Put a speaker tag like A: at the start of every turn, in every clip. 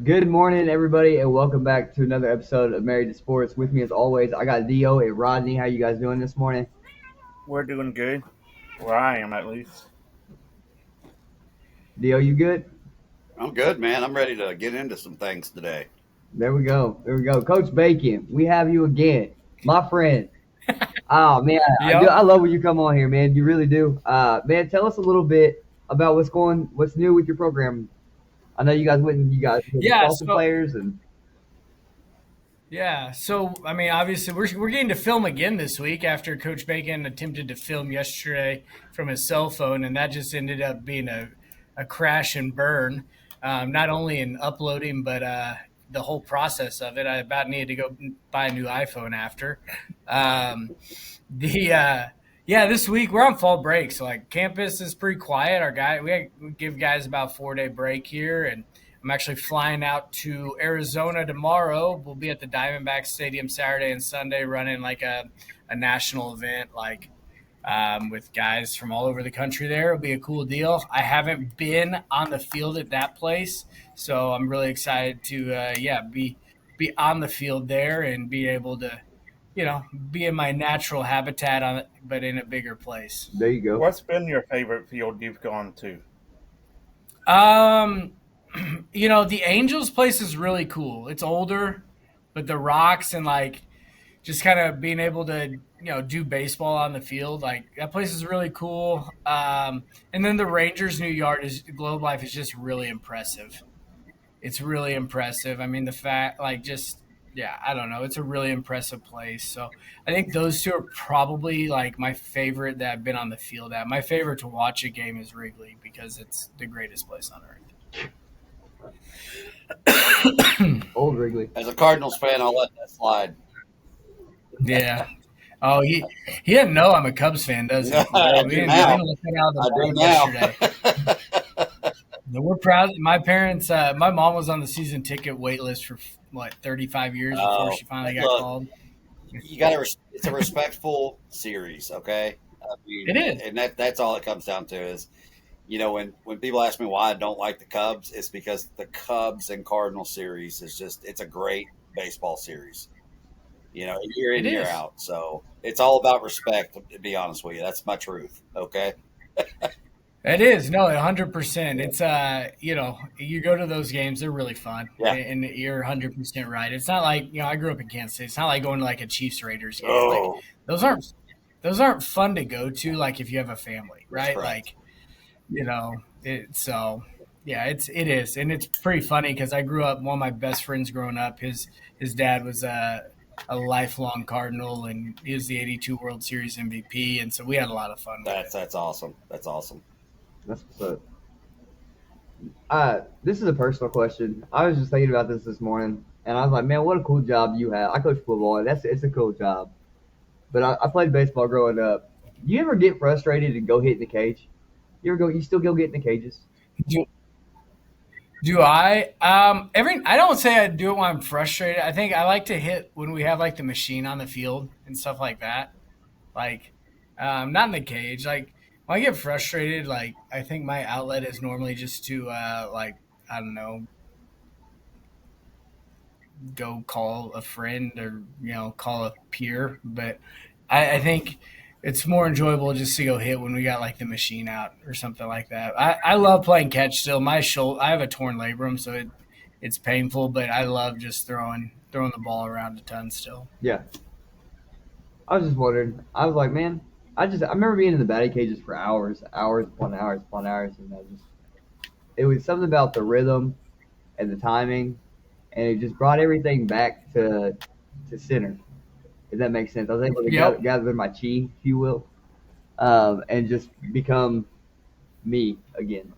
A: Good morning, everybody, and welcome back to another episode of Married to Sports. With me, as always, I got Dio and Rodney. How you guys doing this morning?
B: We're doing good. Where I am, at least.
A: Dio, you good?
C: I'm good, man. I'm ready to get into some things today.
A: There we go. There we go. Coach Bacon, we have you again, my friend. Oh man, I do.
D: Yep.
A: I love when you come on here, man. You really do. Man, tell us a little bit about what's new with your program. I know you guys were the
D: Yeah.
A: salsa
D: So
A: players, and
D: yeah. So I mean, obviously, we're getting to film again this week after Coach Bacon attempted to film yesterday from his cell phone, and that just ended up being a crash and burn. Not only in uploading, but the whole process of it. I about needed to go buy a new iPhone after. Um, the Yeah, this week we're on fall break, so like campus is pretty quiet. We give guys about 4 day break here, and I'm actually flying out to Arizona tomorrow. We'll be at the Diamondback Stadium Saturday and Sunday, running like a national event, like with guys from all over the country. There, it'll be a cool deal. I haven't been on the field at that place, so I'm really excited to be on the field there and be able to be in my natural habitat on it, but in a bigger place.
A: there you go.
B: What's been your favorite field you've gone to?
D: Um, the Angels place is really cool. It's older, but the rocks and like just kind of being able to do baseball on the field, like that place is really cool. And then the Rangers' new yard is Globe Life is just really impressive. It's really impressive. I mean, the fact, like, just yeah, I don't know. It's a really impressive place. So I think those two are probably like my favorite that I've been on the field at. My favorite to watch a game is Wrigley because it's the greatest place on earth.
A: Old Wrigley.
C: As a Cardinals fan, I'll let that slide.
D: Yeah. Oh, he didn't know I'm a Cubs fan, does he?
C: I
D: We
C: do
D: didn't, we
C: now.
D: didn't look that out of
C: I
D: the
C: do
D: bottom yesterday.
C: now.
D: No, we're proud. My parents, my mom was on the season ticket wait list for what 35 years before
C: Oh,
D: she finally got
C: look,
D: called.
C: you got to. It's a respectful series, okay? I mean,
D: It is.
C: and that's all it comes down to is, when people ask me why I don't like the Cubs, it's because the Cubs and Cardinal series is just it's a great baseball series. Year
D: It
C: in year
D: is.
C: out. So it's all about respect. To be honest with you, that's my truth. Okay.
D: It is. No, 100%. It's you go to those games, they're really fun.
C: Yeah.
D: And you're 100% right. It's not like, I grew up in Kansas City. It's not like going to like a Chiefs Raiders game. Like
C: Oh,
D: those aren't those aren't fun to go to like if you have a family,
C: that's
D: right?
C: correct.
D: Like, so yeah, it is. And it's pretty funny because I grew up, one of my best friends growing up, his dad was a lifelong Cardinal, and he was the 82 World Series MVP, and so we had a lot of fun with it.
C: That's awesome. That's awesome.
A: That's what's up. This is a personal question. I was just thinking about this morning, and I was like, man, what a cool job you have. I coach football, and it's a cool job. But I played baseball growing up. You ever get frustrated and go hit in the cage? You still go get in the cages?
D: Do, do I? I don't say I do it when I'm frustrated. I think I like to hit when we have like the machine on the field and stuff like that. Like, not in the cage. Like when I get frustrated, like I think my outlet is normally just to like I don't know, go call a friend or call a peer. But I think it's more enjoyable just to go hit when we got like the machine out or something like that. I love playing catch still. My shoulder, I have a torn labrum, so it's painful, but I love just throwing the ball around a ton still.
A: Yeah. I was just wondering. I was like, man, I remember being in the batting cages for hours, hours upon hours upon hours, and it was something about the rhythm and the timing, and it just brought everything back to center. If that makes sense, I was able to
D: Yep.
A: gather my chi, if you will, and just become me again.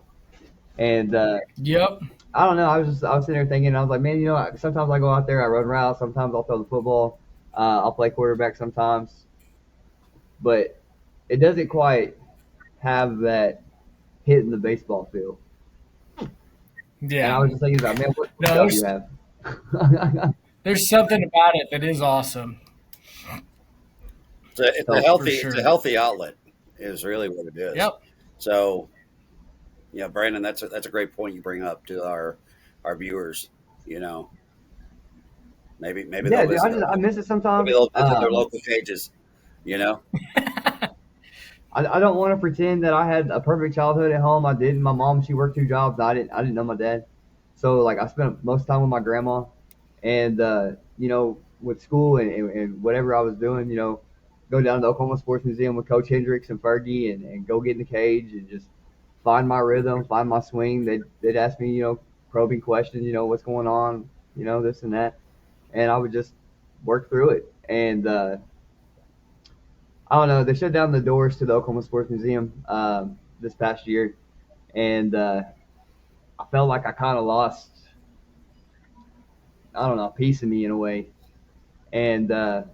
A: And
D: Yep.
A: I don't know. I was sitting there thinking. I was like, man, sometimes I go out there, I run routes. Sometimes I'll throw the football. I'll play quarterback sometimes, but it doesn't quite have that hit in the baseball field. And I
D: Yeah.
A: was just thinking about, man, what
D: No,
A: job you have?
D: there's something about it that is awesome.
A: So
D: For
C: It's a
D: sure.
C: healthy outlet. Is really what it is.
D: Yep.
C: So, Brandon, that's a great point you bring up to our viewers. You know, maybe
A: Yeah,
C: they'll
A: dude,
C: visit
A: I miss it sometimes.
C: their local cages. You know,
A: I don't want to pretend that I had a perfect childhood at home. I didn't. My mom, she worked 2 jobs. I didn't know my dad, so like I spent most time with my grandma, and with school and whatever I was doing, go down to the Oklahoma Sports Museum with Coach Hendricks and Fergie, and go get in the cage and just find my rhythm, find my swing. They'd ask me, probing questions, what's going on, this and that, and I would just work through it. And I don't know. They shut down the doors to the Oklahoma Sports Museum this past year, and I felt like I kind of lost, I don't know, a piece of me in a way. And I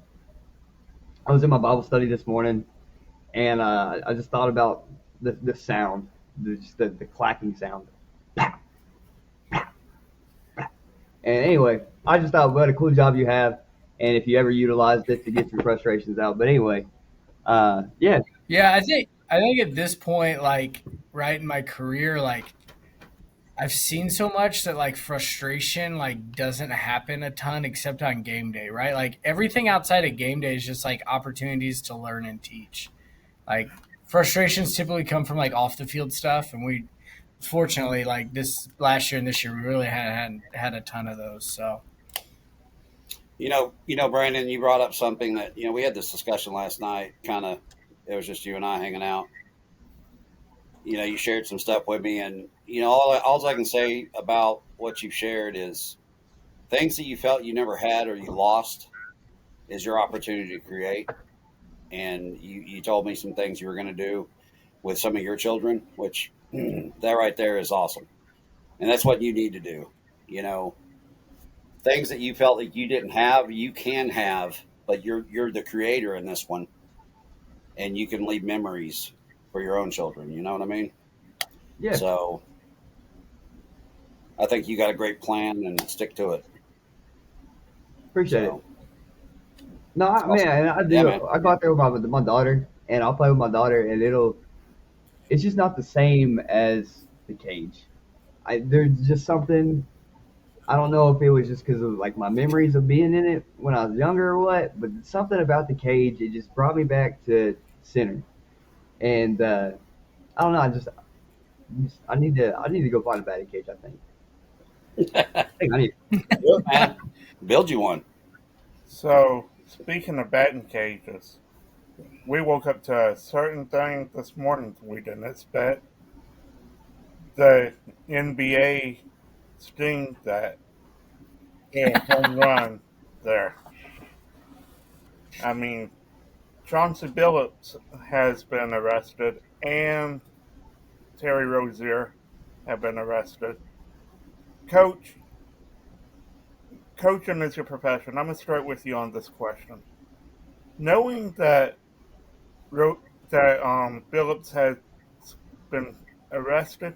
A: was in my Bible study this morning, and I just thought about the sound, the clacking sound. And anyway, I just thought, what a cool job you have, and if you ever utilized it to get your frustrations out. But anyway, yeah,
D: Yeah, I think at this point, like right in my career, like I've seen so much that like frustration like doesn't happen a ton except on game day, right? Like everything outside of game day is just like opportunities to learn and teach. Like frustrations typically come from like off the field stuff, and we fortunately like this last year and this year we really had a ton of those. So
C: Brandon, you brought up something that we had this discussion last night. Kind of, it was just you and I hanging out. You shared some stuff with me, and all I can say about what you shared is things that you felt you never had or you lost is your opportunity to create. And you told me some things you were going to do with some of your children, which that right there is awesome. And that's what you need to do. You know, things that you felt like you didn't have, you can have, but you're the creator in this one, and you can leave memories for your own children. You know what I mean?
A: yeah,
C: So I think you got a great plan and stick to it.
A: appreciate it.
C: So
A: No,
C: awesome.
A: man, I
C: Yeah,
A: do.
C: man.
A: I go out there with my daughter, and I'll play with my daughter, and it's just not the same as the cage. There's just something. I don't know if it was just because of like my memories of being in it when I was younger or what, but something about the cage, it just brought me back to center. And I don't know. I need to go find a batting cage. I think I need.
C: Do it, man. Build you one.
B: So, speaking of batting cages, we woke up to a certain thing this morning we didn't expect. The NBA sting that hit a home run there. I mean, Chauncey Billups has been arrested and Terry Rozier have been arrested. Coach, coaching is your profession. I'm going to start with you on this question. Knowing that Billups has been arrested,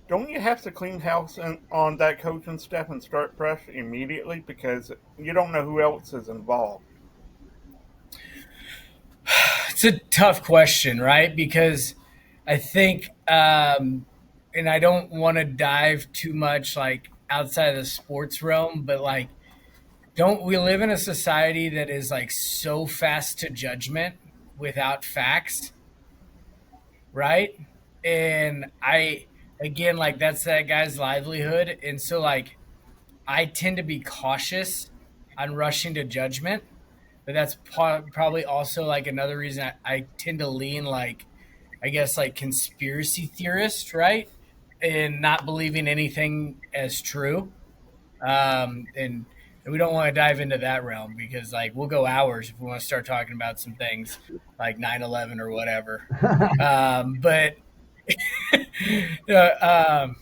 B: don't you have to clean house on that coaching staff and start fresh immediately because you don't know who else is involved?
D: it's a tough question, right? Because I think, and I don't want to dive too much like outside of the sports realm, but like, don't we live in a society that is like so fast to judgment without facts, right? And again, like that's that guy's livelihood. And so, like, I tend to be cautious on rushing to judgment, but that's probably also like another reason I tend to lean like, I guess, like conspiracy theorist, right? And not believing anything as true. And we don't want to dive into that realm because like we'll go hours if we want to start talking about some things like 9/11 or whatever. But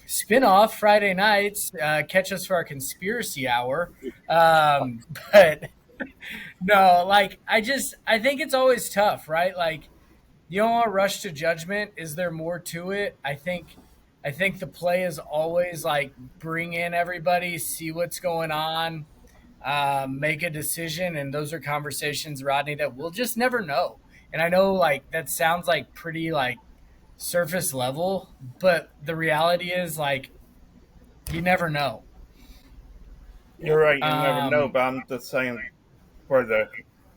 D: spin off Friday nights, catch us for our conspiracy hour. But no, like I think it's always tough, right? Like you don't want to rush to judgment. Is there more to it? I think the play is always like bring in everybody, see what's going on, make a decision, and those are conversations, Rodney, that we'll just never know. And I know like that sounds like pretty like surface level, but the reality is like you never know.
B: You're right. You never know,
D: Um,
B: but I'm just saying for the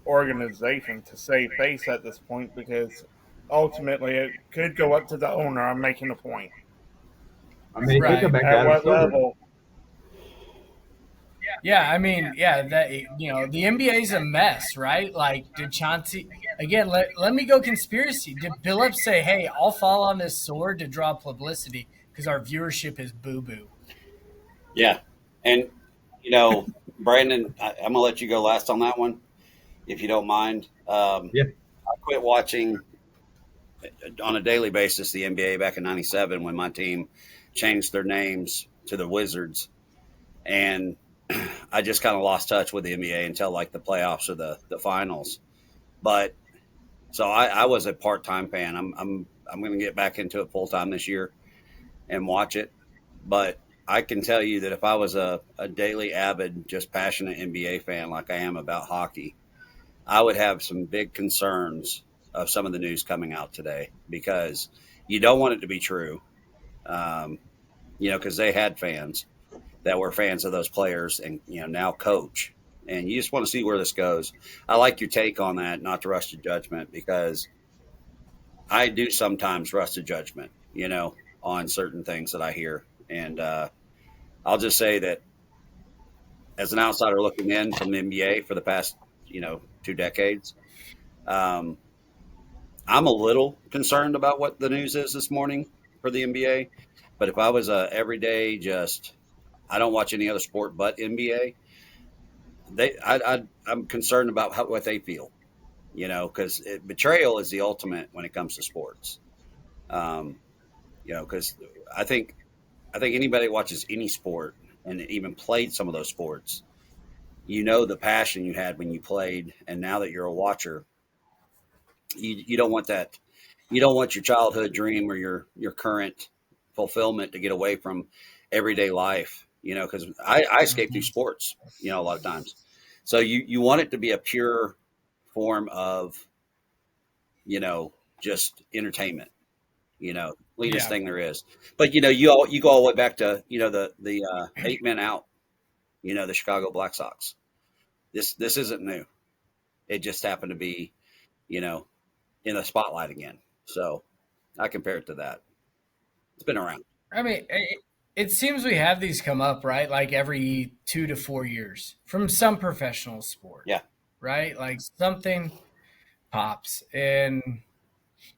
B: organization to save face at this point because ultimately it could go up to the owner. I'm making a point.
A: I mean, it could come
D: right.
A: back to
B: At
A: Adam
B: what
A: Silver.
B: level?
D: Yeah, I mean, yeah, that the NBA is a mess, right? Like, did Chauncey again? Let me go conspiracy. Did Billups say, "Hey, I'll fall on this sword to draw publicity because our viewership is boo boo"?
C: Yeah, and you know, Brandon, I'm gonna let you go last on that one, if you don't mind.
A: Yeah.
C: I quit watching on a daily basis the NBA back in '97 when my team changed their names to the Wizards, and I just kind of lost touch with the NBA until like the playoffs or the finals. But so I was a part time fan. I'm going to get back into it full time this year and watch it. But I can tell you that if I was a daily avid, just passionate NBA fan like I am about hockey, I would have some big concerns of some of the news coming out today because you don't want it to be true. Um, because they had fans that were fans of those players and, now coach. And you just want to see where this goes. I like your take on that, not to rush to judgment, because I do sometimes rush to judgment, on certain things that I hear. And I'll just say that as an outsider looking in from the NBA for the past, 2 decades, um, I'm a little concerned about what the news is this morning for the NBA. But if I was a everyday, I don't watch any other sport but NBA. I'm concerned about what they feel, because betrayal is the ultimate when it comes to sports. Um, because I think I think anybody that watches any sport and even played some of those sports, the passion you had when you played, and now that you're a watcher, you don't want that. You don't want your childhood dream or your current fulfillment to get away from everyday life. Because I escape through
D: Mhm.
C: sports. A lot of times, so you want it to be a pure form of just entertainment. Cleanest
D: Yeah,
C: thing there is. But you go all the way back to the 8 men out. The Chicago Black Sox. This isn't new. It just happened to be you know in the spotlight again. So I compare it to that. It's been around.
D: I mean, it seems we have these come up right, like every 2 to 4 years from some professional sport,
C: Yeah.
D: right? Like something pops, and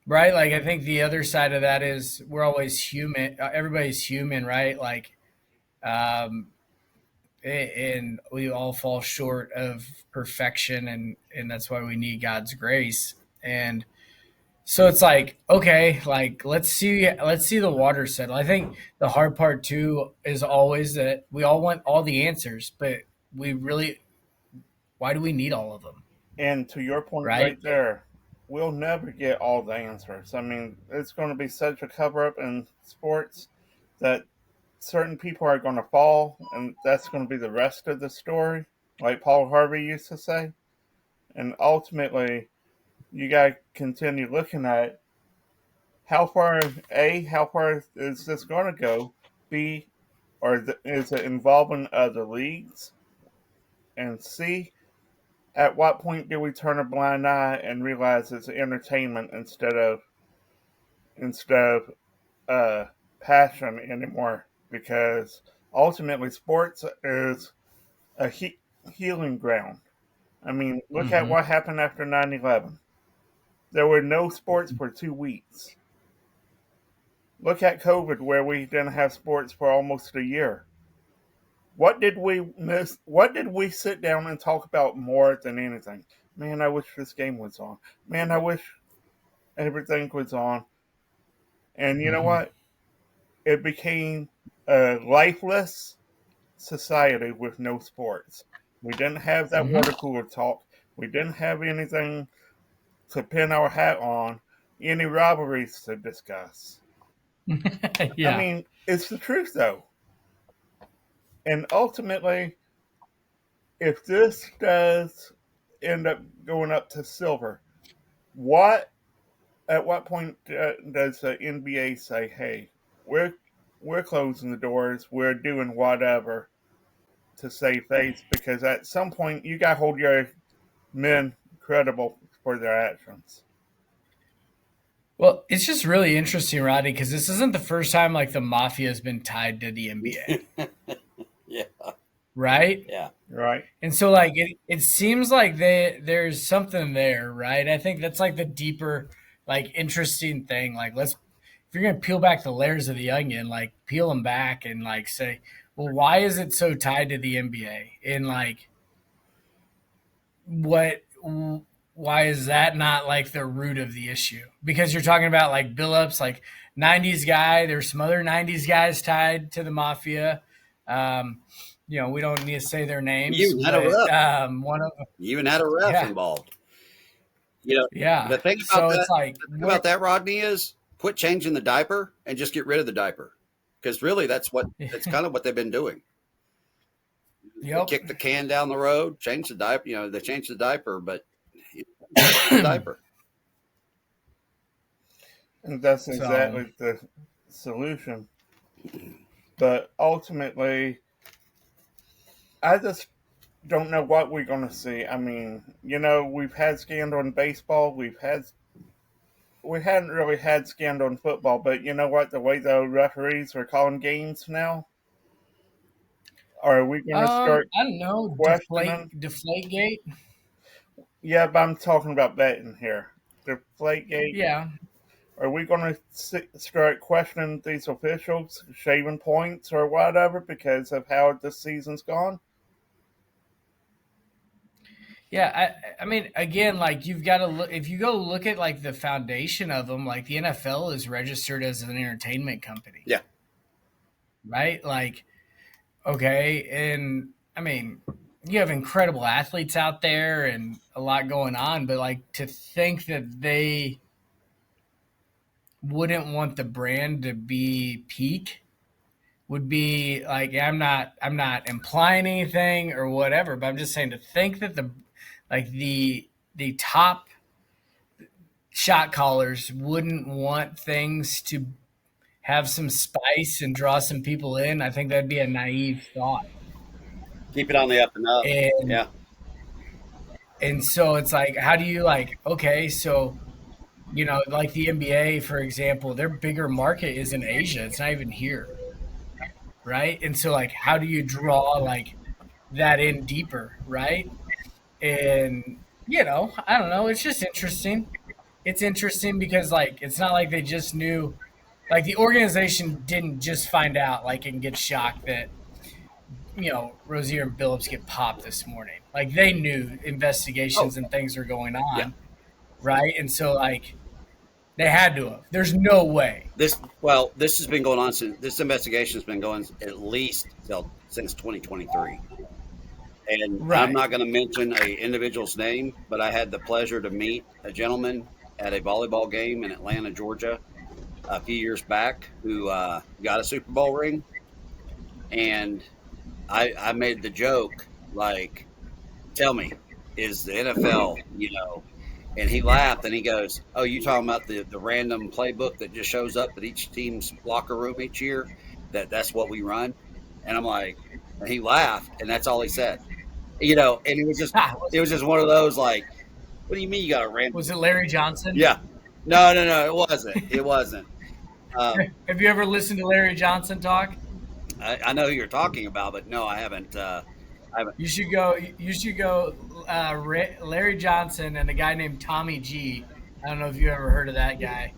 D: right, like I think the other side of that is we're always human. Everybody's human, right? Like, um, and we all fall short of perfection, and that's why we need God's grace. And so it's like, okay, like let's see the water settle. I think the hard part too is always that we all want all the answers, but we really, why do we need all of them,
B: And to your point
D: right?
B: right there, we'll never get all the answers. I mean, it's going to be such a cover up in sports that certain people are going to fall, and that's going to be the rest of the story, like Paul Harvey used to say. And ultimately, you got to continue looking at how far is this going to go? B, is it involving other leagues? And C, at what point do we turn a blind eye and realize it's entertainment instead of passion anymore? Because ultimately, sports is a healing ground. I mean, look at
D: Hmm.
B: what happened after 9/11. There were no sports for 2 weeks. Look at COVID, where we didn't have sports for almost a year. What did we miss? What did we sit down and talk about more than anything? Man, I wish this game was on. Man, I wish everything was on. And you know
D: Hmm.
B: what? It became a lifeless society with no sports. We didn't have that
D: Hmm.
B: water cooler talk. We didn't have anything to pin our hat on, any rivalries to discuss. I
D: Yeah.
B: mean, it's the truth though. And ultimately, if this does end up going up to silver, what at what point does the NBA say, "Hey, we're we're closing the doors, we're doing whatever"? to save face, because at some point you got to hold your men credible for their actions.
D: Well, it's just really interesting, Rodney, because this isn't the first time like the mafia has been tied to the NBA,
C: Yeah.
D: right?
C: Yeah.
B: Right.
D: And so like it seems like there's something there, right? I think that's like the deeper, like interesting thing. Like if you're gonna peel back the layers of the onion, like peel them back and like say, well, why is it so tied to the NBA? And like why is that not like the root of the issue? Because you're talking about like Billups, like 90s guy. There's some other 90s guys tied to the mafia. We don't need to say their names.
C: You even had a ref.
D: One of them,
C: You even had a ref
D: Yeah.
C: involved.
D: yeah.
C: The thing
D: So
C: about
D: it's like,
C: the thing about that, Rodney, is quit changing the diaper and just get rid of the diaper. Because really, that's kind of what they've been doing.
D: Yep.
C: They kick the can down the road, change the diaper. They change the diaper, but the diaper.
B: And that's exactly the solution. But ultimately, I just don't know what we're going to see. I mean, we've had scandal in baseball. We hadn't really had scandal in football, but you know what? The way the referees are calling games now, are we going to start?
D: I don't know.
B: questioning?
D: Deflate gate.
B: Yeah, but I'm talking about betting here. Deflategate.
D: Yeah.
B: Are we going to start questioning these officials, shaving points or whatever because of how this season's gone?
D: Yeah, I mean, again, like you've got to look. If you go look at like the foundation of them, like the NFL is registered as an entertainment company.
C: Yeah.
D: Right. Like, okay, and I mean, you have incredible athletes out there and a lot going on, but like to think that they wouldn't want the brand to be peak would be like, I'm not implying anything or whatever, but I'm just saying to think that the top shot callers wouldn't want things to have some spice and draw some people in. I think that'd be a naive thought.
C: Keep it on the up and up.
D: And
C: Yeah.
D: And so it's like, how do you like, okay, so, like the NBA, for example, their bigger market is in Asia. It's not even here. Right. And so like, how do you draw like that in deeper? Right. And, I don't know. It's just interesting. It's interesting because like, it's not like they just knew, like the organization didn't just find out like and get shocked that, Rozier and Billups get popped this morning. Like they knew investigations and things are going on.
C: Yeah.
D: Right. And so like they had to have. There's no way.
C: This has been going on since this investigation has been going at least since 2023. And
D: Right.
C: I'm not going to mention an individual's name, but I had the pleasure to meet a gentleman at a volleyball game in Atlanta, Georgia, a few years back who got a Super Bowl ring. And I made the joke, like, tell me, is the NFL, and he laughed and he goes, oh, you talking about the random playbook that just shows up at each team's locker room each year? That's what we run? And I'm like, and he laughed and that's all he said. And it was just one of those like, what do you mean you got a random?
D: Was it Larry Johnson?
C: Yeah. No, it wasn't. It wasn't.
D: Have you ever listened to Larry Johnson talk?
C: I know who you're talking about, but no, I haven't.
D: You should go. Larry Johnson and a guy named Tommy G. I don't know if you ever heard of that guy.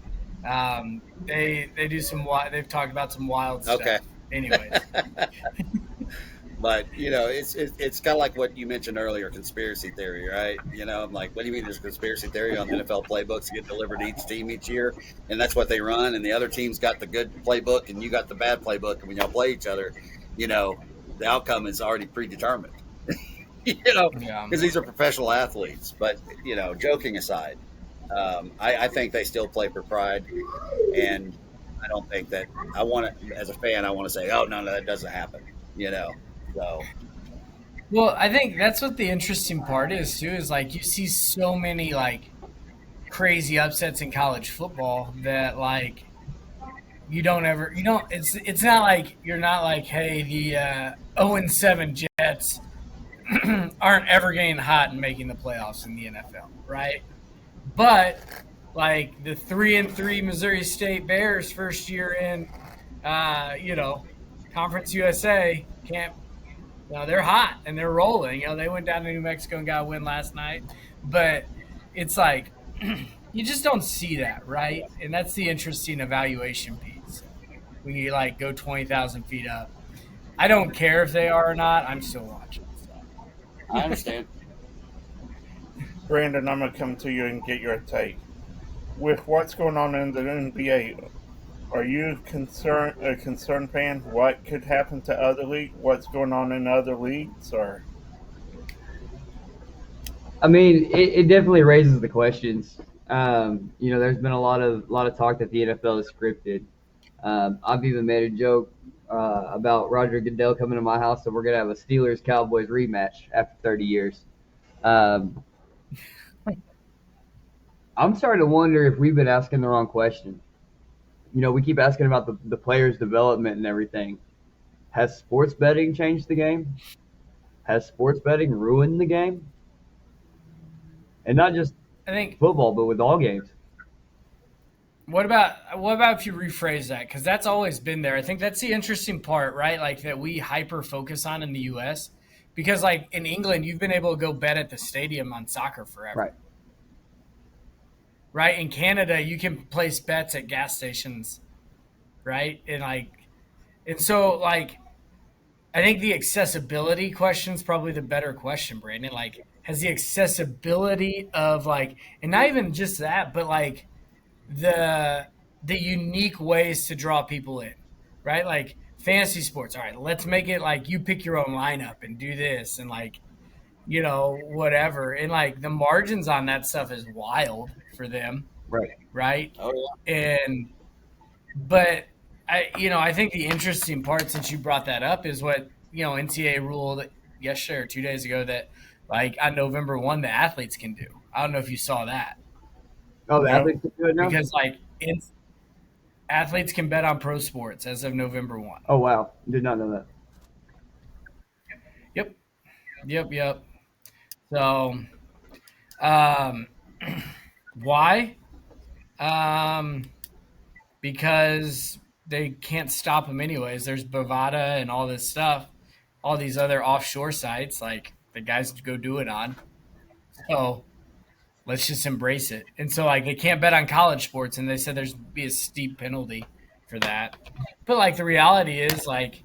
D: They do some. They've talked about some wild stuff.
C: Okay.
D: Anyways.
C: But it's kind of like what you mentioned earlier, conspiracy theory, right? I'm like, what do you mean there's a conspiracy theory on NFL playbooks that get delivered to each team each year, and that's what they run, and the other team's got the good playbook and you got the bad playbook, and when y'all play each other, the outcome is already predetermined. Because these are professional athletes. But joking aside, I think they still play for pride, and I don't think that I want to, as a fan, I want to say, oh no, that doesn't happen. So,
D: well, I think that's what the interesting part is too. Is like you see so many like crazy upsets in college football that like you don't ever you don't it's not like you're not like, hey, the 0-7 Jets aren't ever getting hot and making the playoffs in the NFL, right? But like the 3-3 Missouri State Bears first year in Conference USA can't. They're hot and they're rolling. They went down to New Mexico and got a win last night, but it's like you just don't see that, right? And that's the interesting evaluation piece when you like go 20,000 feet up. I don't care if they are or not. I'm still watching. So.
C: I understand.
B: Brandon, I'm going to come to you and get your take. With what's going on in the NBA, are you a concerned fan? What could happen to other leagues? What's going on in other leagues? Or
A: I mean, it definitely raises the questions. There's been a lot of talk that the NFL is scripted. I've even made a joke about Roger Goodell coming to my house, so we're gonna have a Steelers Cowboys rematch after 30 years. I'm starting to wonder if we've been asking the wrong question. We keep asking about the players' development and everything. Has sports betting changed the game? Has sports betting ruined the game? And not just
D: I think.
A: football, but with all games.
D: What about if you rephrase that? Because that's always been there. I think that's the interesting part, right? Like that we hyper focus on in the U.S. Because like in England, you've been able to go bet at the stadium on soccer forever.
A: Right.
D: Right. In Canada, you can place bets at gas stations, right? And so like, I think the accessibility question is probably the better question, Brandon. Like, has the accessibility of like, and not even just that, but like the unique ways to draw people in, right? Like fantasy sports. All right, let's make it like you pick your own lineup and do this and like, whatever. And like the margins on that stuff is wild for them.
A: Right.
D: Right.
C: Oh yeah.
D: But I think the interesting part, since you brought that up, is what NCAA ruled yesterday or 2 days ago that like on November 1 the athletes can do. I don't know if you saw that.
A: Oh, the
B: No.
A: athletes can do it now?
D: Because like athletes can bet on pro sports as of November 1.
A: Oh, wow. Did not know that.
D: Yep. So, why? Because they can't stop them anyways. There's Bovada and all this stuff, all these other offshore sites like the guys go do it on. So let's just embrace it. And so like they can't bet on college sports, and they said there's be a steep penalty for that. But like the reality is like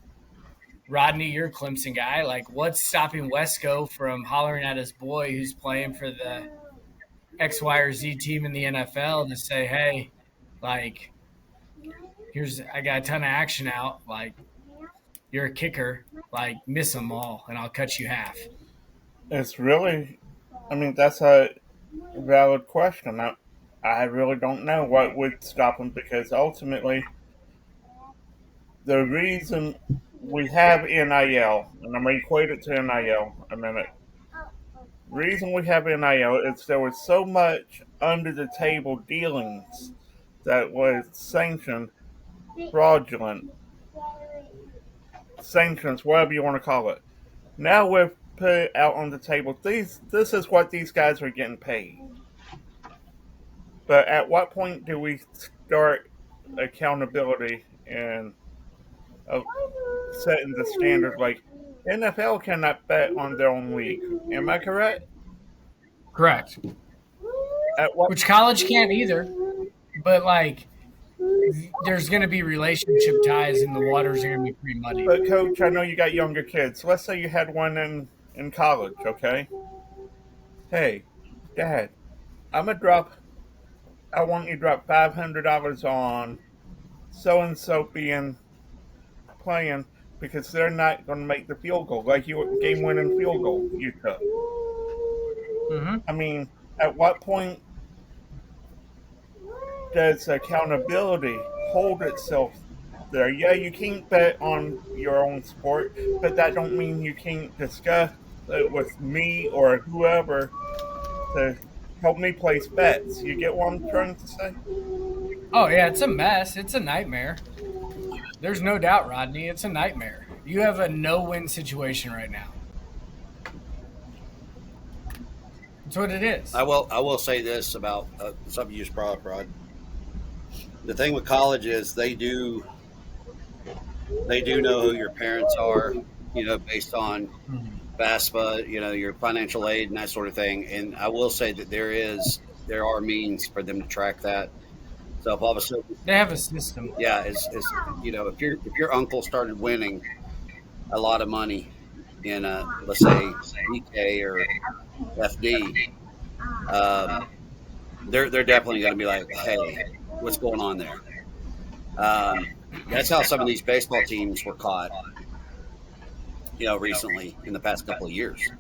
D: Rodney, you're a Clemson guy. Like what's stopping Wesco from hollering at his boy who's playing for the X, Y, or Z team in the NFL to say, hey, like I got a ton of action out. Like, you're a kicker. Like, miss them all, and I'll cut you half.
B: it's really, that's a valid question. I really don't know what would stop them, because ultimately, the reason we have NIL, and I'm going to equate it to NIL a minute. The reason we have NIL is there was so much under the table dealings that was sanctioned, fraudulent, sanctions, whatever you want to call it. Now we've put it out on the table. This is what these guys are getting paid. But at what point do we start accountability and setting the standard? Like, NFL cannot bet on their own league. Am I correct?
D: Correct.
B: At what
D: Which college can't either. But, like, there's going to be relationship ties, and the waters are going to be pretty muddy.
B: But, Coach, I know you got younger kids. Let's say you had one in college, okay? Hey, Dad, I want you to drop $500 on so-and-so playing because they're not going to make the field goal, like your game-winning field goal you took.
D: Mm-hmm.
B: At what point does accountability hold itself there? Yeah, you can't bet on your own sport, but that don't mean you can't discuss it with me or whoever to help me place bets. You get what I'm trying to say?
D: Oh, yeah, it's a mess. It's a nightmare. There's no doubt, Rodney. It's a nightmare. You have a no-win situation right now. That's what it is.
C: I will say this about something you just brought up, Rod. The thing with college is they do know who your parents are, based on FAFSA, your financial aid and that sort of thing. And I will say that there are means for them to track that. So if all of a sudden
D: They have a system.
C: yeah, if your uncle started winning a lot of money in let's say DK or FD, they're definitely going to be like, hey, what's going on there? That's how some of these baseball teams were caught, recently in the past couple of years.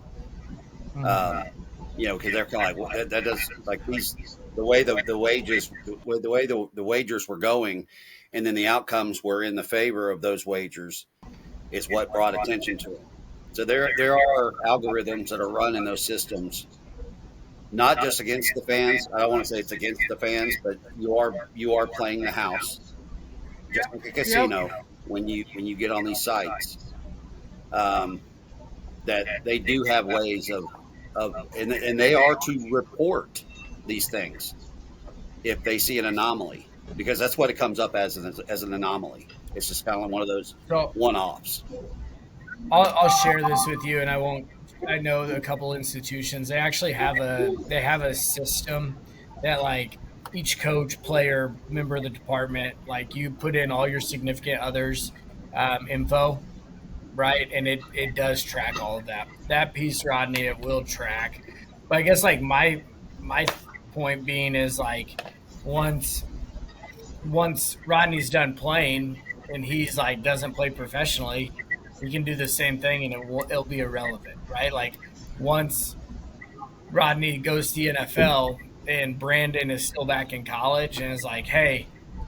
C: Because they're kind of like, well, that does like the way the wagers were going, and then the outcomes were in the favor of those wagers, is what brought attention to it. So there are algorithms that are run in those systems, not just against the fans. I don't want to say it's against the fans, but you are playing the house, just like a casino. When you get on these sites, that they do have ways of and they are to report these things if they see an anomaly, because that's what it comes up as an anomaly. It's just kind of one of those one-offs.
D: I'll share this with you, and I know a couple institutions, they actually have a system that, like, each coach, player, member of the department, like, you put in all your significant others info, right? And it does track all of that. That piece, Rodney, it will track. But I guess, like, my point being is, like, once Rodney's done playing and he's like doesn't play professionally, he can do the same thing and it'll be irrelevant, right? Like, once Rodney goes to the NFL and Brandon is still back in college and is like, hey,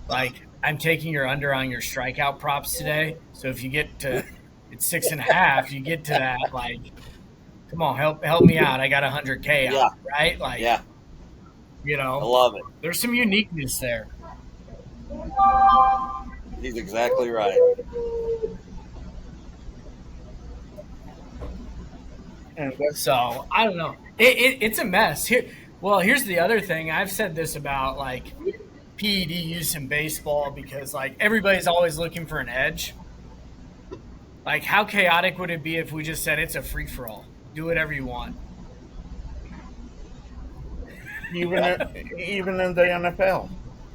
D: like, I'm taking your under on your strikeout props today. So if you get to it's 6.5, you get to that, like, come on, help me out. I got 100K out, right? Like,
C: yeah. I love it.
D: There's some uniqueness there.
C: He's exactly right.
D: So I don't know. It's a mess. Here's the other thing. I've said this about, like, PED use in baseball, because, like, everybody's always looking for an edge. Like, how chaotic would it be if we just said it's a free for all? Do whatever you want.
B: Even in the NFL.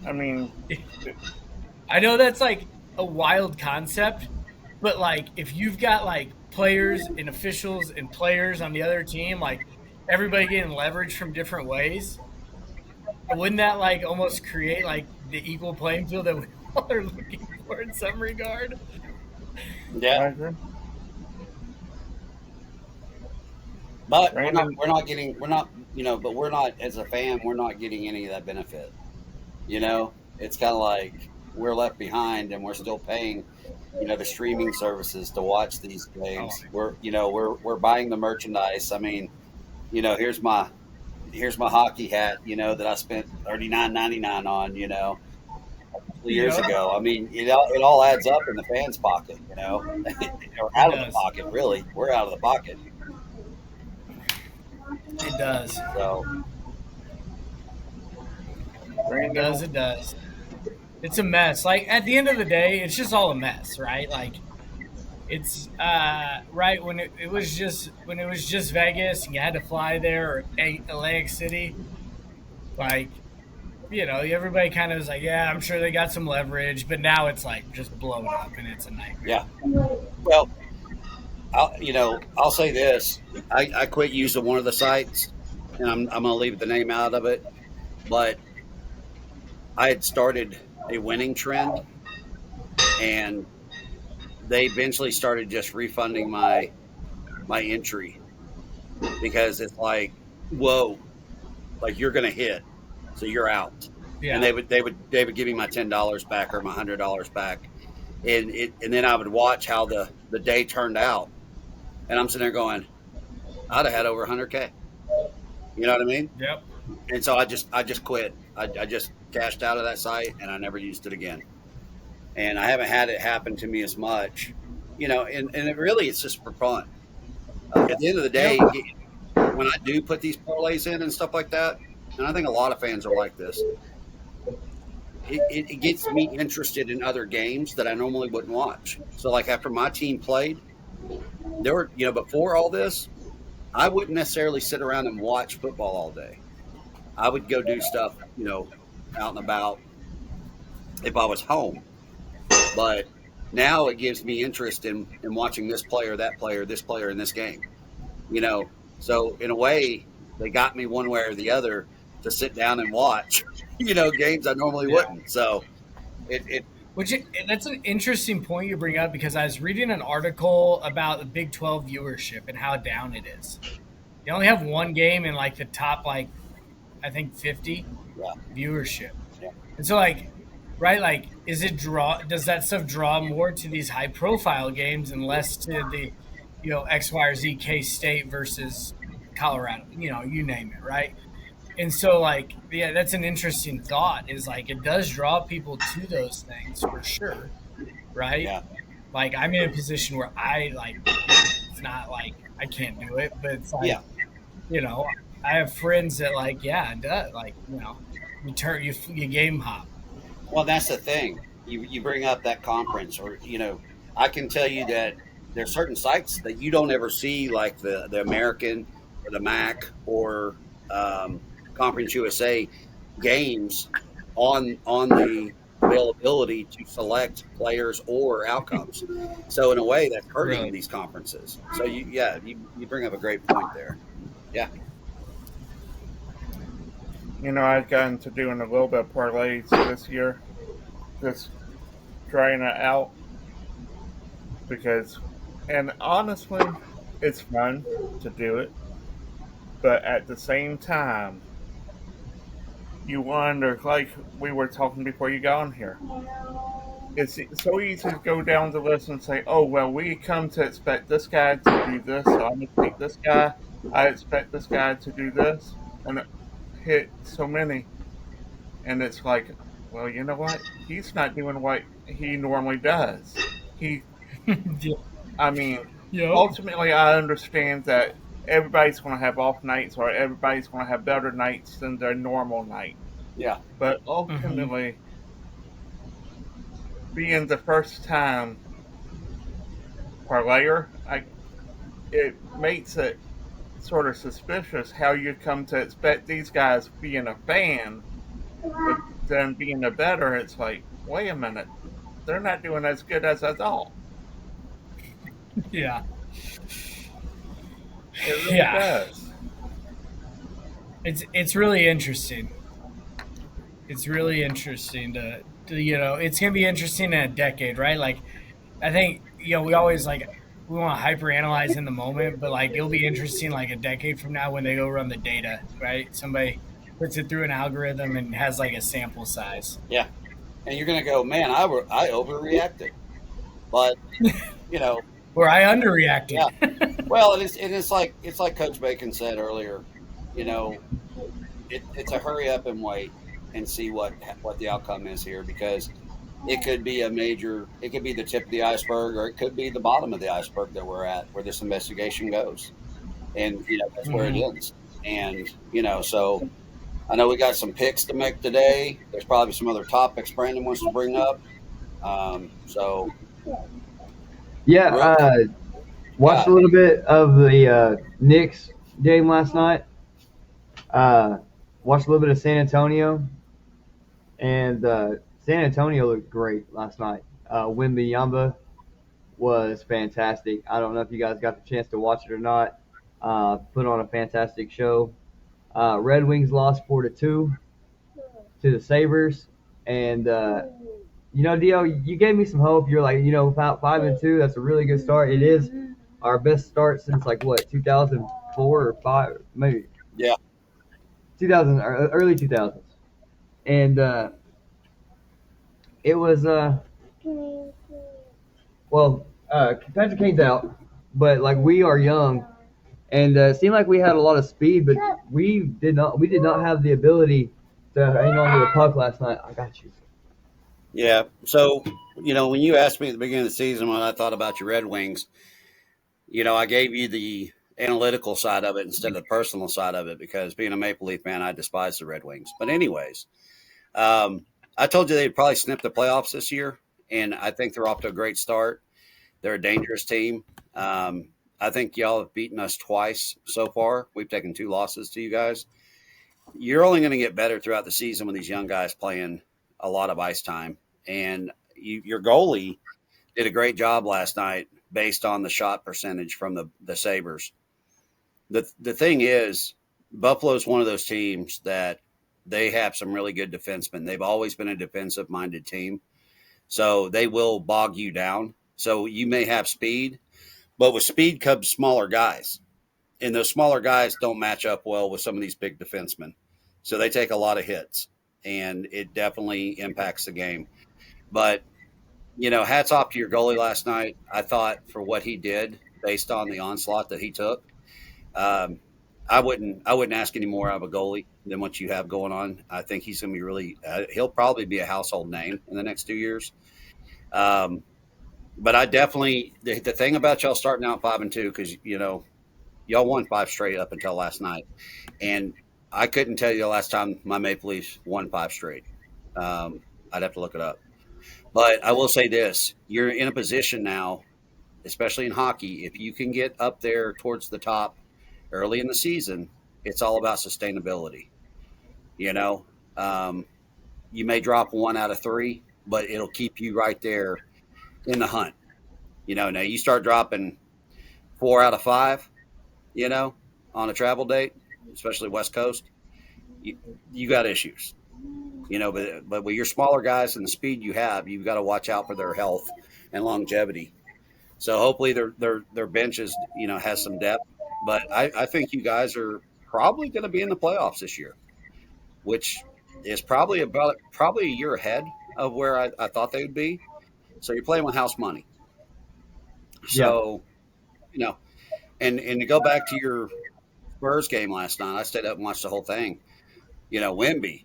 B: I mean,
D: I know that's, like, a wild concept, but, like, if you've got, like, players and officials and players on the other team, like, everybody getting leverage from different ways, wouldn't that, like, almost create, like, the equal playing field that we all are looking for in some regard?
C: Yeah.
B: I agree.
C: But we're not, as a fan, we're not getting any of that benefit. It's kind of like we're left behind and we're still paying, the streaming services to watch these games. We're buying the merchandise. I mean, here's my hockey hat, that I spent $39.99 on, a couple of years ago. I mean, it all adds up in the fans' pocket, or out of the pocket, really. We're out of the pocket.
D: It does.
C: So
D: It does. It's a mess. Like, at the end of the day, it's just all a mess, right? Like, it's right when it was just Vegas and you had to fly there, or Atlantic City. Like, everybody kind of was like, yeah, I'm sure they got some leverage, but now it's like just blown up and it's a nightmare.
C: Yeah. Well, I'll say this: I quit using one of the sites, and I'm going to leave the name out of it, but I had started a winning trend, and they eventually started just refunding my entry, because it's like, whoa, like, you're going to hit, so you're out. Yeah. And they would give me my $10 back or my $100 back, and then I would watch how the day turned out, and I'm sitting there going, I'd have had over 100K. You know what I mean?
D: Yep.
C: And so I just quit. I just cashed out of that site, and I never used it again. and I haven't had it happen to me as much. And it really it's just for fun. At the end of the day, when I do put these parlays in and stuff like that, and I think a lot of fans are like this, it gets me interested in other games that I normally wouldn't watch. So, like after my team played, there were before all this, I wouldn't necessarily sit around and watch football all day. I would go do stuff, out and about if I was home. But now it gives me interest in watching this player, that player, this player in this game. So in a way, they got me one way or the other to sit down and watch, games I normally wouldn't. So
D: that's an interesting point you bring up, because I was reading an article about the Big 12 viewership and how down it is. They only have one game in like the top, I think 50 viewership.
C: Yeah.
D: And so right, does that stuff draw more to these high profile games and less to the, X, Y, or Z, K-State versus Colorado, you name it, right? And so, that's an interesting thought, is it does draw people to those things for sure, right?
C: Yeah.
D: I'm in a position where it's not I can't do it, but it's I have friends that it does, you game hop.
C: Well, that's the thing. You bring up that conference, or I can tell you that there's certain sites that you don't ever see, like the American or the MAC or Conference USA games on the availability to select players or outcomes. So in a way, that's hurting these conferences. So you bring up a great point there. Yeah.
B: I've gotten to doing a little bit of parlays this year, just trying it out and honestly, it's fun to do it, but at the same time, you wonder, like we were talking before you got on here, it's so easy to go down the list and say, oh, well, we come to expect this guy to do this, so I'm going to take this guy. I expect this guy to do this, and hit so many. And it's like, well, you know what? He's not doing what he normally does. Ultimately, I understand that everybody's going to have off nights, or everybody's going to have better nights than their normal night.
C: Yeah.
B: But ultimately, being the first time parlayer, it makes it sort of suspicious how you come to expect these guys being a fan, but then being a bettor, it's like, wait a minute, they're not doing as good as I thought.
D: Yeah.
B: It really does.
D: It's really interesting. It's really interesting to it's gonna be interesting in a decade, right? I think we always we want to hyper analyze in the moment, but it'll be interesting a decade from now when they go run the data, right? Somebody puts it through an algorithm and has a sample size.
C: Yeah, and you're gonna go, man, I overreacted, but
D: or I underreacted.
C: Yeah. Well, it's like Coach Bacon said earlier, it's a hurry up and wait and see what the outcome is here, because it could be it could be the tip of the iceberg, or it could be the bottom of the iceberg that we're at, where this investigation goes. And, that's where it ends. And, so I know we got some picks to make today. There's probably some other topics Brandon wants to bring up.
A: Watched a little bit of the Knicks game last night. Watched a little bit of San Antonio. And San Antonio looked great last night. Wembanyama was fantastic. I don't know if you guys got the chance to watch it or not. Put on a fantastic show. Red Wings lost 4-2 to the Sabres. And, Dio, you gave me some hope. You're like, 5-2, that's a really good start. It is our best start since 2004 or 5, maybe.
C: Yeah.
A: 2000 or early 2000s. And it was Patrick Kane's out, but we are young, and it seemed like we had a lot of speed, but we did not have the ability to hang on to the puck last night. I got you.
C: Yeah. So, when you asked me at the beginning of the season when I thought about your Red Wings, I gave you the analytical side of it instead of the personal side of it because being a Maple Leaf fan, I despise the Red Wings. But, anyways, I told you they'd probably snip the playoffs this year, and I think they're off to a great start. They're a dangerous team. I think y'all have beaten us twice so far. We've taken 2 losses to you guys. You're only going to get better throughout the season with these young guys playing a lot of ice time. And your goalie did a great job last night based on the shot percentage from the Sabres. The thing is, Buffalo's one of those teams that they have some really good defensemen. They've always been a defensive-minded team. So they will bog you down. So you may have speed, but with speed comes smaller guys. And those smaller guys don't match up well with some of these big defensemen. So they take a lot of hits, and it definitely impacts the game. But, hats off to your goalie last night. I thought for what he did based on the onslaught that he took, I wouldn't ask any more out of a goalie than what you have going on. I think he's going to be really he'll probably be a household name in the next 2 years. But I definitely the thing about y'all starting out 5-2 because y'all won 5 straight up until last night, and I couldn't tell you the last time my Maple Leafs won 5 straight. I'd have to look it up, but I will say this: you're in a position now, especially in hockey, if you can get up there towards the top early in the season, it's all about sustainability. You know, you may drop 1 out of 3, but it'll keep you right there in the hunt. Now you start dropping 4 out of 5, on a travel date, especially West Coast, you got issues. But with your smaller guys and the speed you have, you've got to watch out for their health and longevity. So hopefully their benches, has some depth. But I think you guys are probably going to be in the playoffs this year, which is probably a year ahead of where I thought they would be. So you're playing with house money. So, and to go back to your Spurs game last night, I stayed up and watched the whole thing. Wemby,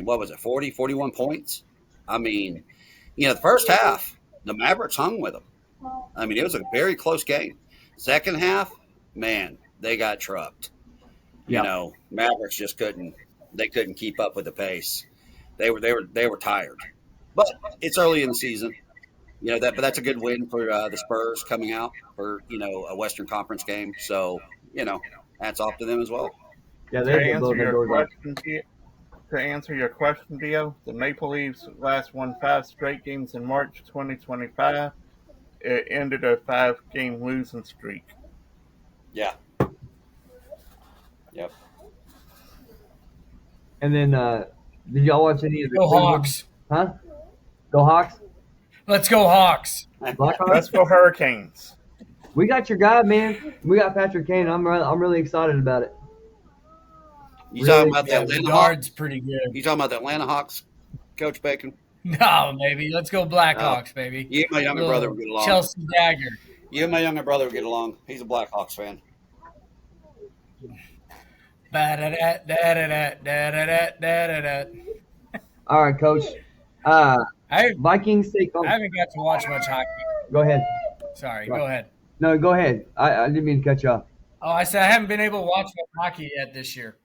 C: what was it, 40, 41 points? The first half, the Mavericks hung with them. It was a very close game. Second half, man, they got trucked. Mavericks just couldn't keep up with the pace. They were tired. But it's early in the season. But that's a good win for the Spurs coming out for, a Western Conference game. So, hats off to them as well.
A: Yeah,
B: To
A: they
B: answer
A: both
B: your
A: doors off.
B: question, Dio, the Maple Leafs last won 5 straight games in March 2025. It ended a 5-game losing streak.
C: Yeah. Yep.
A: And then, did y'all watch any of the
D: Go
A: Cleveland-
D: Hawks.
A: Huh? Go Hawks?
D: Let's go Hawks.
A: Blackhawks?
B: Let's go Hurricanes.
A: We got your guy, man. We got Patrick Kane. I'm really excited about it.
C: You talking about the
D: Yeah,
C: Atlanta Hawks?
D: Bedard's pretty good.
C: You talking about the Atlanta Hawks, Coach Bacon?
D: No, baby. Let's go Blackhawks, baby.
C: You and my younger
D: Little
C: brother would get along.
D: Chelsea Dagger.
C: You and my younger brother would get along. He's a Blackhawks fan.
D: Ba-da-da, da-da-da, da-da-da, da-da-da.
A: All right, Coach.
D: I
A: Vikings take on.
D: haven't got to watch much hockey.
A: Go ahead.
D: Sorry,
A: Right.
D: go ahead.
A: No, go ahead. I didn't mean to cut you off.
D: Oh, I said I haven't been able to watch much hockey yet this year.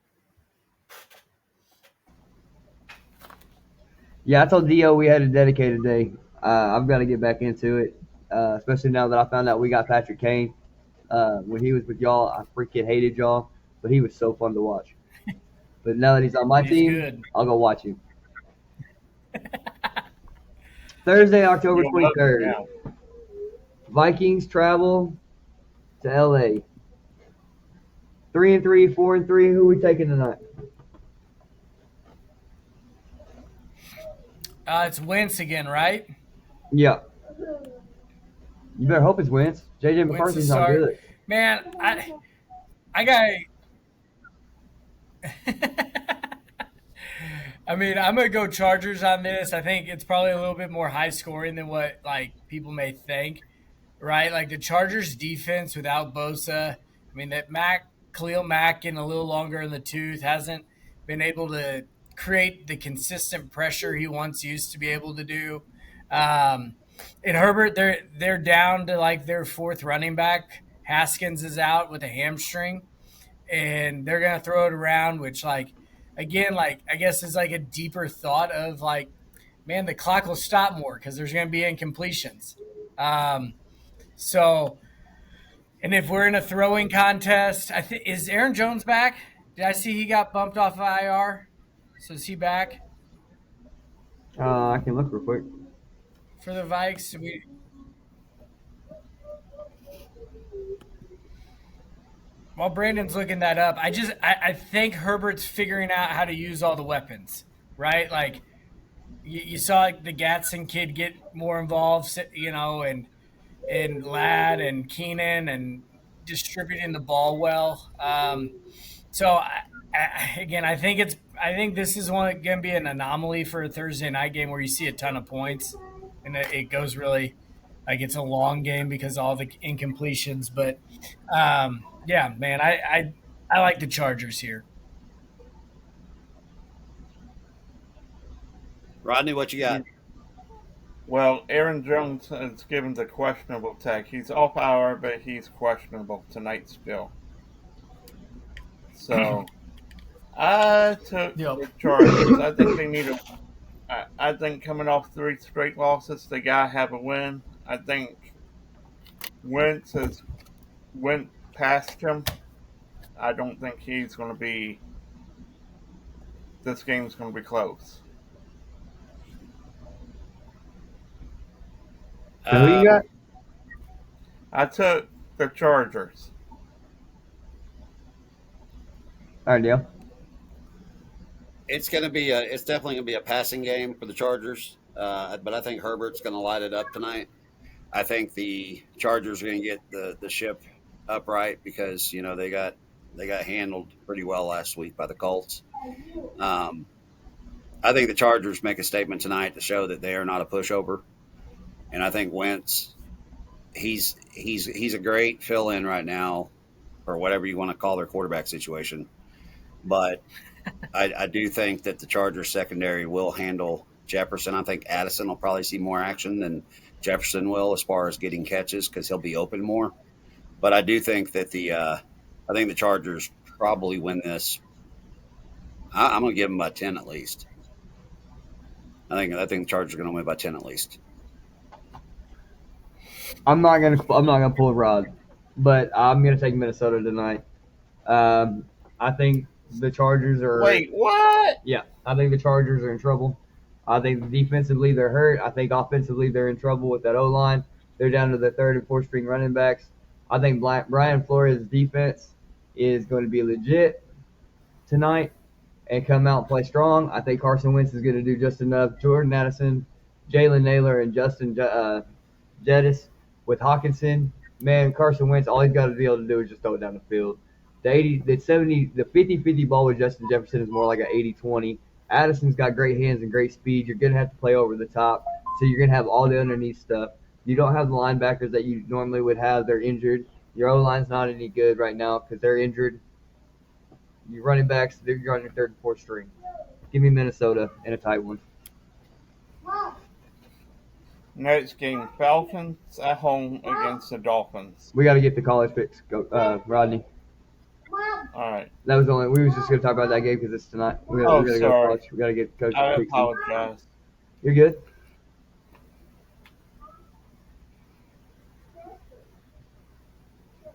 A: Yeah, I told Dio we had a dedicated day. I've got to get back into it, especially now that I found out we got Patrick Kane. When he was with y'all, I freaking hated y'all, but he was so fun to watch. But now that he's on my
D: He's
A: team,
D: good.
A: I'll go watch him. Thursday, October
B: You'll love it
A: 23rd.
B: now.
A: Vikings travel to LA. 3-3, 4-3. Who we taking tonight?
D: It's Wentz again, right?
A: Yeah. You better hope it's Wentz. JJ
D: Wentz
A: McCarthy's
D: is
A: not
D: sorry.
A: good.
D: Man, I got. I'm gonna go Chargers on this. I think it's probably a little bit more high scoring than what people may think, right? Like the Chargers defense without Bosa. That Khalil Mack getting a little longer in the tooth hasn't been able to create the consistent pressure he once used to be able to do. And Herbert, they're down to like their fourth running back. Haskins is out with a hamstring, and they're gonna throw it around, which like again, like I guess is like a deeper thought of like, man, the clock will stop more because there's gonna be incompletions. So, and if we're in a throwing contest, I think is Aaron Jones back? Did I see he got bumped off IR? So is he back
A: I can look real quick.
D: for the Vikes? While Brandon's looking that up, I think Herbert's figuring out how to use all the weapons, right? Like you saw like, the Gatson kid get more involved, and Ladd and Keenan and distributing the ball well. So I think this is going to be an anomaly for a Thursday night game where you see a ton of points, and it goes really like it's a long game because of all the incompletions. But yeah, man, I like the Chargers here.
C: Rodney, what you got?
B: Well, Aaron Jones is given the questionable tag. He's off IR, but he's questionable tonight still. So I took the Chargers. I think they need I think coming off 3 straight losses, they gotta have a win. I think Wentz has went past him. I don't think he's going to be. This game's going to be close.
A: So who you got?
B: I took the Chargers.
A: All right, Dale.
C: It's definitely going to be a passing game for the Chargers, but I think Herbert's going to light it up tonight. I think the Chargers are going to get the ship upright because they got handled pretty well last week by the Colts. I think the Chargers make a statement tonight to show that they are not a pushover, and I think Wentz, he's a great fill-in right now, or whatever you want to call their quarterback situation, but I do think that the Chargers secondary will handle Jefferson. I think Addison will probably see more action than Jefferson will as far as getting catches because he'll be open more. But I do think that I think the Chargers probably win this. I'm going to give them by 10 at least. I think the Chargers are going to win by 10 at least.
A: I'm not gonna pull a Rod, but I'm gonna take Minnesota tonight. I think the Chargers are.
B: Wait, what?
A: Yeah, I think the Chargers are in trouble. I think defensively they're hurt. I think offensively they're in trouble with that O-line. They're down to the third and fourth string running backs. I think Brian Flores' defense is going to be legit tonight and come out and play strong. I think Carson Wentz is going to do just enough. Jordan Addison, Jalen Naylor, and Justin Jettis with Hawkinson. Man, Carson Wentz, all he's got to be able to do is just throw it down the field. The 50-50 ball with Justin Jefferson is more like an 80-20. Addison's got great hands and great speed. You're going to have to play over the top, so you're going to have all the underneath stuff. You don't have the linebackers that you normally would have. They're injured. Your O-line's not any good right now because they're injured. Your running backs, you're on your third and fourth string. Give me Minnesota in a tight one.
B: Next game, Falcons at home against the Dolphins.
A: We got to get the college picks, Rodney.
B: All right.
A: That was we was just going to talk about that game because it's tonight. We gotta
B: sorry.
A: Go college. We got to get coach
B: I
A: picks.
B: apologize.
A: You're good.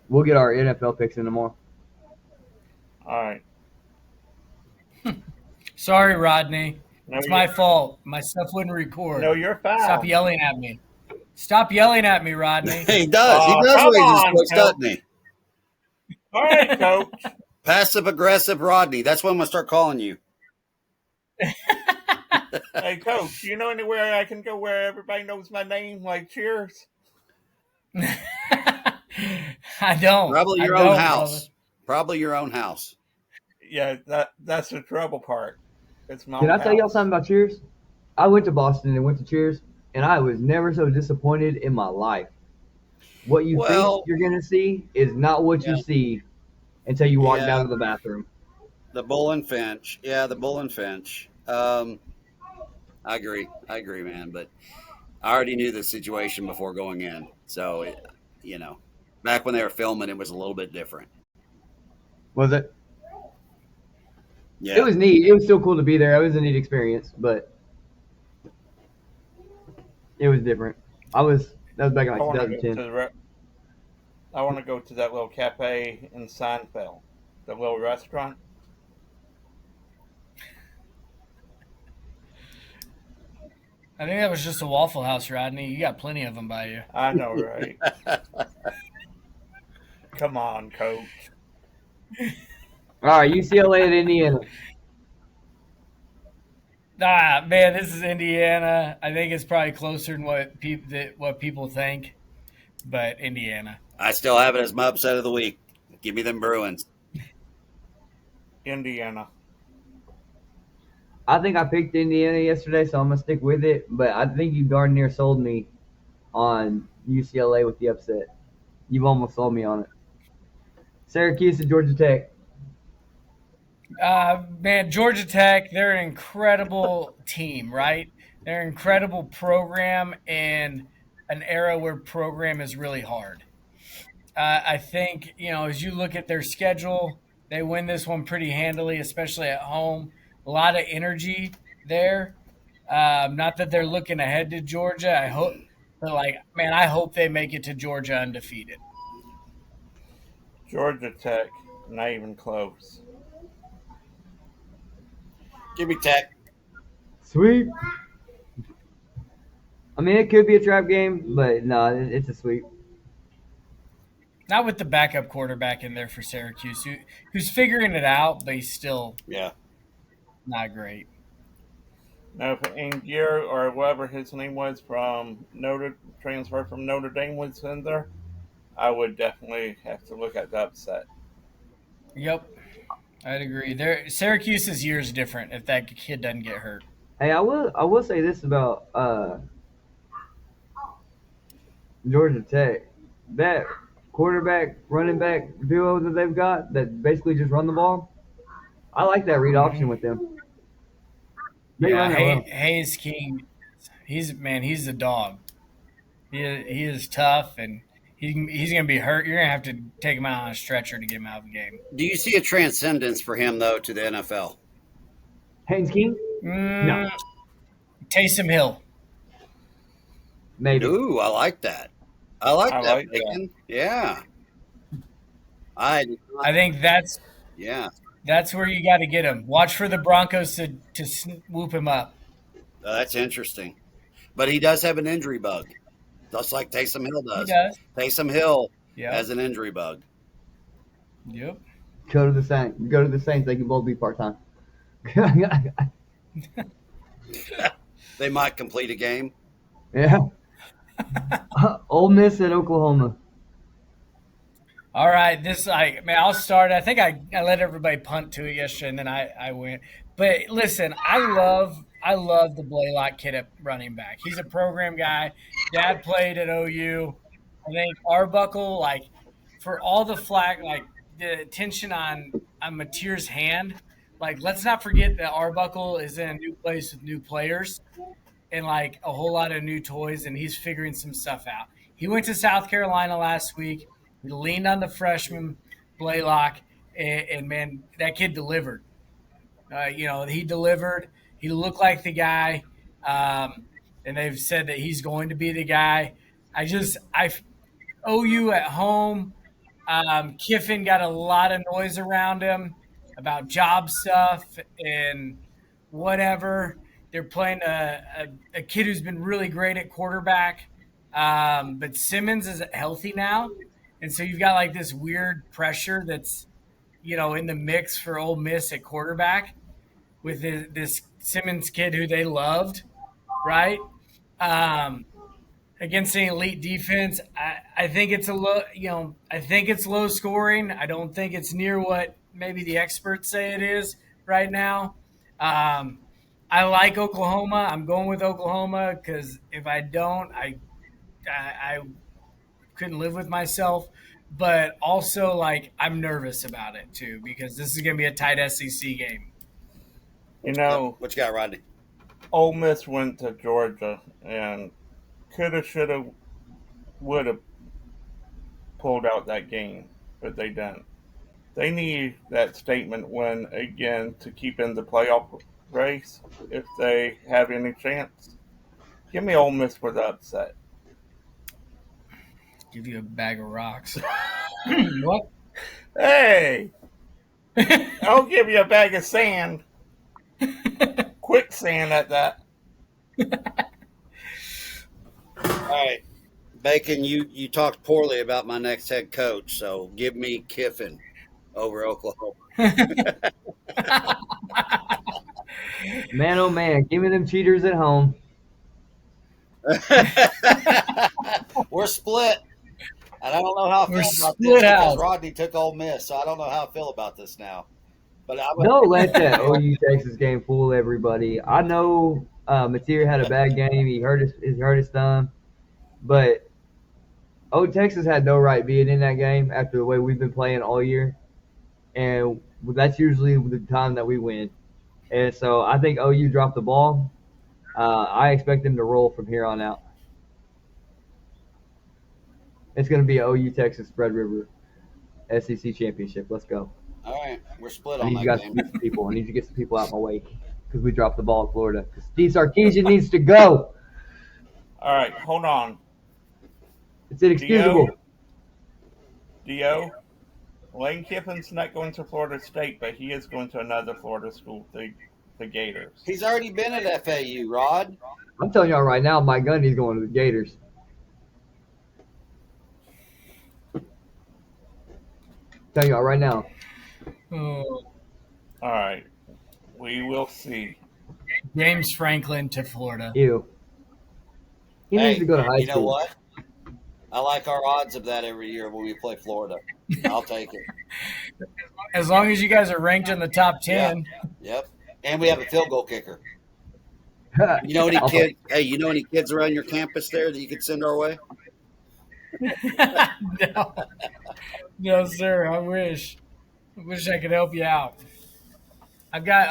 A: We'll get our NFL picks in tomorrow.
B: All right.
D: Sorry, Rodney.
B: No,
D: It's my fault. My stuff wouldn't record.
B: No, you're fine.
D: Stop yelling at me. Stop yelling at me, Rodney.
C: He does. He
B: Oh,
C: does
B: come
C: raise his
B: on,
C: voice,
B: Coach.
C: doesn't he?
B: All right, Coach.
C: Passive aggressive Rodney. That's what I'm gonna start calling you.
B: Hey, Coach, you know anywhere I can go where everybody knows my name, like Cheers?
D: I don't.
C: Probably your
D: I
C: own
D: don't,
C: house.
D: brother.
C: Probably your own house.
B: Yeah, that's the trouble part. It's my
A: Did
B: own
A: I tell y'all
B: house.
A: something about Cheers? I went to Boston and went to Cheers, and I was never so disappointed in my life. What you
C: Well-
A: think you're going to see is not what
C: Yeah.
A: you see until you walk
C: Yeah.
A: down to the bathroom.
C: The Bull and Finch. Yeah, the Bull and Finch. I agree. I agree, man. But I already knew the situation before going in. So, back when they were filming, it was a little bit different.
A: Was it?
C: Yeah.
A: It was neat. It was still cool to be there. It was a neat experience, but it was different. That was back in like
B: I want to go
A: 2010.
B: to I want to go to that little cafe in Seinfeld, the little restaurant.
D: I think that was just a Waffle House, Rodney. You got plenty of them by you.
B: I know, right? Come on, coach.
A: All right, UCLA at Indiana.
D: Ah, man, this is Indiana. I think it's probably closer than what people think, but Indiana.
C: I still have it as my upset of the week. Give me them Bruins.
B: Indiana.
A: I think I picked Indiana yesterday, so I'm gonna stick with it. But I think you darn near sold me on UCLA with the upset. You've almost sold me on it. Syracuse and Georgia Tech.
D: Man, Georgia Tech, they're an incredible team, right? They're an incredible program in an era where program is really hard. I think, as you look at their schedule, they win this one pretty handily, especially at home. A lot of energy there. Not that they're looking ahead to Georgia. I hope, but I hope they make it to Georgia undefeated.
B: Georgia Tech, not even close.
C: Give me Tech.
A: Sweep. I mean, it could be a trap game, but no, it's a sweep.
D: Not with the backup quarterback in there for Syracuse, who's figuring it out, but he's still not great.
B: Now, if Angier or whatever his name was from transfer from Notre Dame was in there, I would definitely have to look at the upset.
D: Yep, I'd agree. Syracuse's year is different if that kid doesn't get hurt.
A: Hey, I will say this about Georgia Tech. That quarterback, running back duo that they've got that basically just run the ball, I like that read option with them. They run it well.
D: Hayes King, he's a dog. He is tough, and he's going to be hurt. You're going to have to take him out on a stretcher to get him out of the game.
C: Do you see a transcendence for him, though, to the NFL?
A: Haynes King? No.
D: Taysom Hill.
A: Maybe.
C: Ooh, I like that. I like that. Yeah. I
D: think that's where you got to get him. Watch for the Broncos to swoop him up.
C: That's interesting. But he does have an injury bug, just like Taysom Hill does.
D: He does.
C: Taysom Hill has an injury bug.
D: Yep.
A: Go to the Saints. They can both be part-time.
C: They might complete a game.
A: Yeah. Ole Miss at Oklahoma.
D: All right, I'll start. I think I let everybody punt to it yesterday, and then I went. But listen, I love the Blaylock kid at running back. He's a program guy. Dad played at OU. I think Arbuckle, for all the flack, the attention on Mateer's hand, let's not forget that Arbuckle is in a new place with new players and a whole lot of new toys, and he's figuring some stuff out. He went to South Carolina last week. He leaned on the freshman Blaylock, and man, that kid delivered. He delivered. He looked like the guy, and they've said that he's going to be the guy. OU at home. Kiffin got a lot of noise around him about job stuff and whatever. They're playing a kid who's been really great at quarterback, but Simmons is healthy now. And so you've got this weird pressure that's, in the mix for Ole Miss at quarterback with this Simmons kid who they loved, right? Against an elite defense, I think it's low scoring. I don't think it's near what maybe the experts say it is right now. I like Oklahoma. I'm going with Oklahoma because if I don't, I couldn't live with myself. But also, I'm nervous about it too because this is going to be a tight SEC game.
B: You know,
C: What you got, Rodney?
B: Ole Miss went to Georgia and coulda, shoulda, woulda pulled out that game, but they didn't. They need that statement win again to keep in the playoff race if they have any chance. Give me Ole Miss for the upset.
D: Give you a bag of rocks. What?
B: Hey, I'll give you a bag of sand. Quicksand at that.
C: All right, Bacon. You talked poorly about my next head coach, so give me Kiffin over Oklahoma.
A: Man, oh man, give me them cheaters at home.
C: We're split, and I don't know how I
D: We're
C: feel about
D: split
C: this
D: out.
C: because Rodney took Ole Miss, so I don't know how I feel about this now. But
A: Don't let that OU Texas game fool everybody. I know Mateer had a bad game. He hurt his thumb, but Texas had no right being in that game after the way we've been playing all year, and that's usually the time that we win. And so I think OU dropped the ball. I expect them to roll from here on out. It's going to be an OU Texas Red River SEC championship. Let's go.
C: all right, we're split
A: I
C: on
A: need you
C: that
A: guys to
C: game.
A: get some people. I need you to get some people out my way because we dropped the ball in Florida. Because Steve Sarkisian needs to go.
B: All right, hold on.
A: It's inexcusable.
B: Dio, Lane Kiffin's not going to Florida State, but he is going to another Florida school, the Gators.
C: He's already been at FAU, Rod.
A: I'm telling y'all right now, Mike Gundy's going to the Gators. Telling y'all right now.
D: Oh,
B: All right, we will see.
D: James Franklin to Florida.
A: Ew. He
C: Hey,
A: needs to go to high
C: you know
A: school.
C: what? I like our odds of that every year when we play Florida. I'll take it.
D: As long as you guys are ranked in the top 10.
C: Yep. And we have a field goal kicker. You know any kid? Hey, you know any kids around your campus there that you could send our way?
D: No. No, sir. I wish I could help you out. I've got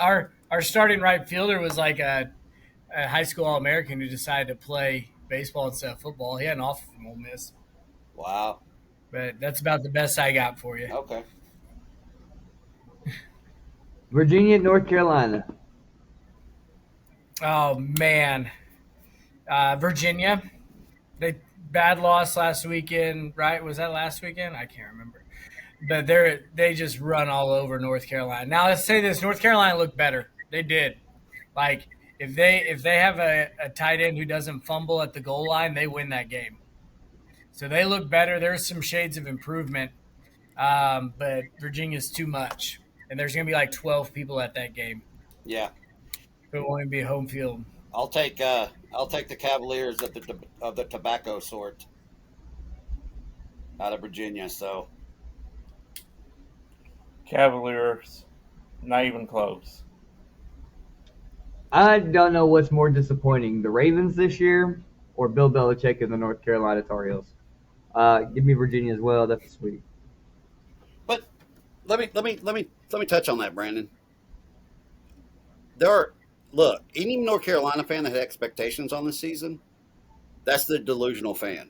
D: our starting right fielder was like a high school All-American who decided to play baseball instead of football. He had an offer from Ole Miss,
C: Wow.
D: but that's about the best I got for you.
C: Okay.
A: Virginia, North Carolina.
D: Oh man, Virginia, they bad loss last weekend, right? Was that last weekend? I can't remember. But they just run all over North Carolina. Now let's say this: North Carolina looked better. They did. Like if they have a tight end who doesn't fumble at the goal line, they win that game. So they look better. There's some shades of improvement, but Virginia's too much, and there's gonna be like 12 people at that game.
C: Yeah.
D: It won't be home field.
C: I'll take the Cavaliers of the tobacco sort out of Virginia. So
B: Cavaliers, not even close.
A: I don't know what's more disappointing, the Ravens this year or Bill Belichick and the North Carolina Tar Heels. Give me Virginia as well. That's sweet.
C: but let me touch on that, Brandon. Look, any North Carolina fan that had expectations on this season, that's the delusional fan.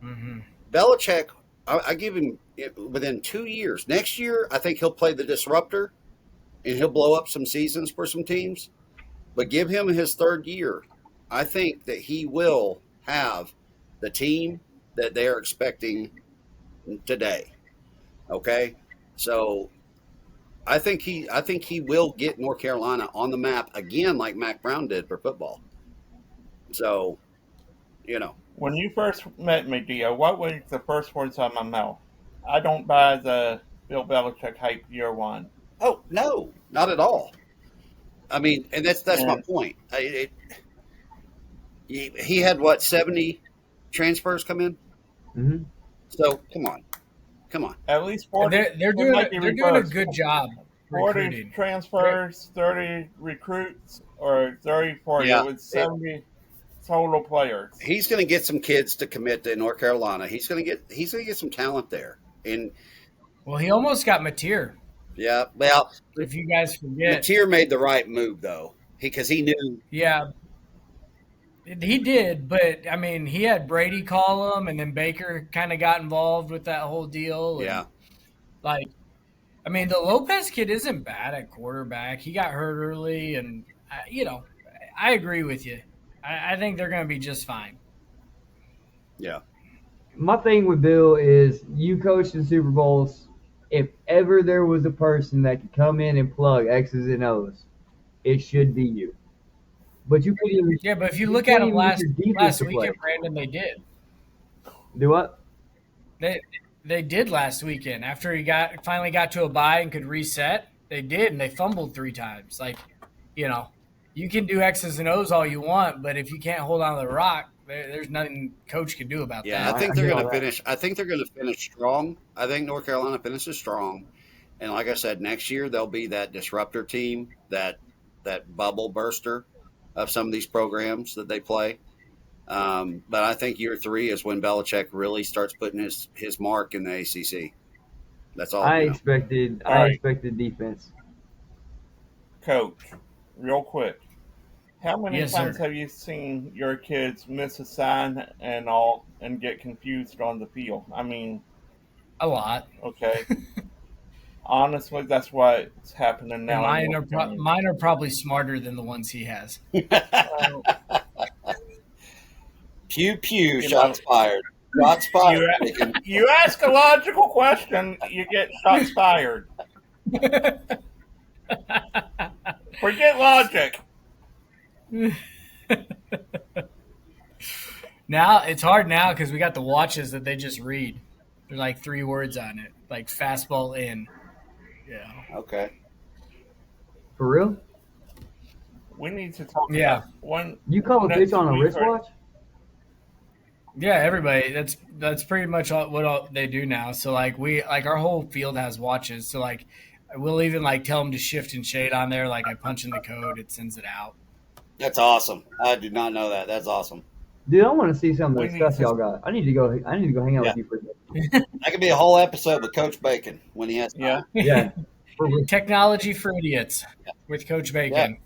D: Mm-hmm.
C: Belichick, I give him within 2 years. Next year, I think he'll play the disruptor, and he'll blow up some seasons for some teams. But give him his third year, I think that he will have the team that they are expecting today. Okay, so I think he will get North Carolina on the map again, like Mac Brown did for football. So,
B: When you first met me, Dio, what was the first words out of my mouth? I don't buy the Bill Belichick hype year one.
C: oh no, not at all. I mean, and that's my point. He had what 70 transfers come in.
A: Mm-hmm.
C: So come on.
B: At least 40.
D: They're doing a good job
B: 40
D: recruiting.
B: transfers, 30 recruits, or 30 for
C: Yeah.
B: you with 70 total players.
C: He's going to get some kids to commit to North Carolina. He's going to get some talent there. And
D: Well, he almost got Mateer.
C: Yeah. Well,
D: If you guys forget,
C: Mateer made the right move though, because he knew.
D: yeah, he did. But I mean, he had Brady call him, and then Baker kind of got involved with that whole deal.
C: Yeah.
D: And like, I mean, the Lopez kid isn't bad at quarterback. He got hurt early, and I agree with you. I think they're going to be just fine.
C: Yeah.
A: My thing with Bill is you coached in Super Bowls. If ever there was a person that could come in and plug X's and O's, it should be you. But you couldn't even
D: Yeah, but if you
A: you
D: look at
A: couldn't
D: them
A: even get
D: last
A: your defense
D: last
A: to play.
D: weekend, Brandon, they did.
A: Do what?
D: They did last weekend after he finally got to a bye and could reset. They did, and they fumbled 3 times. Like, you can do X's and O's all you want, but if you can't hold on to the rock, there's nothing coach can do about
C: Yeah,
D: that.
C: I think
A: I
C: they're
A: get
C: going
A: all
C: to
A: that.
C: finish. I think they're going to finish strong. I think North Carolina finishes strong, and like I said, next year they'll be that disruptor team, that bubble burster of some of these programs that they play. But I think year 3 is when Belichick really starts putting his mark in the ACC. That's all.
A: I
C: You know.
A: expected
B: All
A: I
B: right.
A: expected defense.
B: Coach, real quick. How many
D: Yes,
B: times
D: sir.
B: have you seen your kids miss a sign and all and get confused on the field? I mean,
D: A lot.
B: okay. Honestly, that's what's happening now. in
D: Mine are
B: North Carolina.
D: mine are probably smarter than the ones he has.
B: Well,
C: Pew pew.
B: You
C: Shots fired. Shots fired.
B: you ask a logical question, you get shots fired. Forget logic.
D: Now it's hard now because we got the watches that they just read. There's like 3 words on it, like fastball in. Yeah.
C: Okay.
A: For real?
B: We need to talk
D: Yeah.
B: about one.
A: You call a
B: next
A: pitch on a
B: week,
A: wristwatch?
D: Yeah, everybody. That's pretty much what they do now. So like our whole field has watches. So like we'll even like tell them to shift and shade on there. Like I punch in the code, it sends it out.
C: That's awesome. I did not know that. That's awesome.
A: Dude, I want to see some of
B: We
A: the
B: need
A: stuff
B: to-
A: y'all got. I need to go hang out
C: Yeah.
A: with you for a bit.
C: That could be a whole episode with Coach Bacon when he has time.
B: Yeah.
A: Yeah. For real.
D: Technology for idiots with Coach Bacon.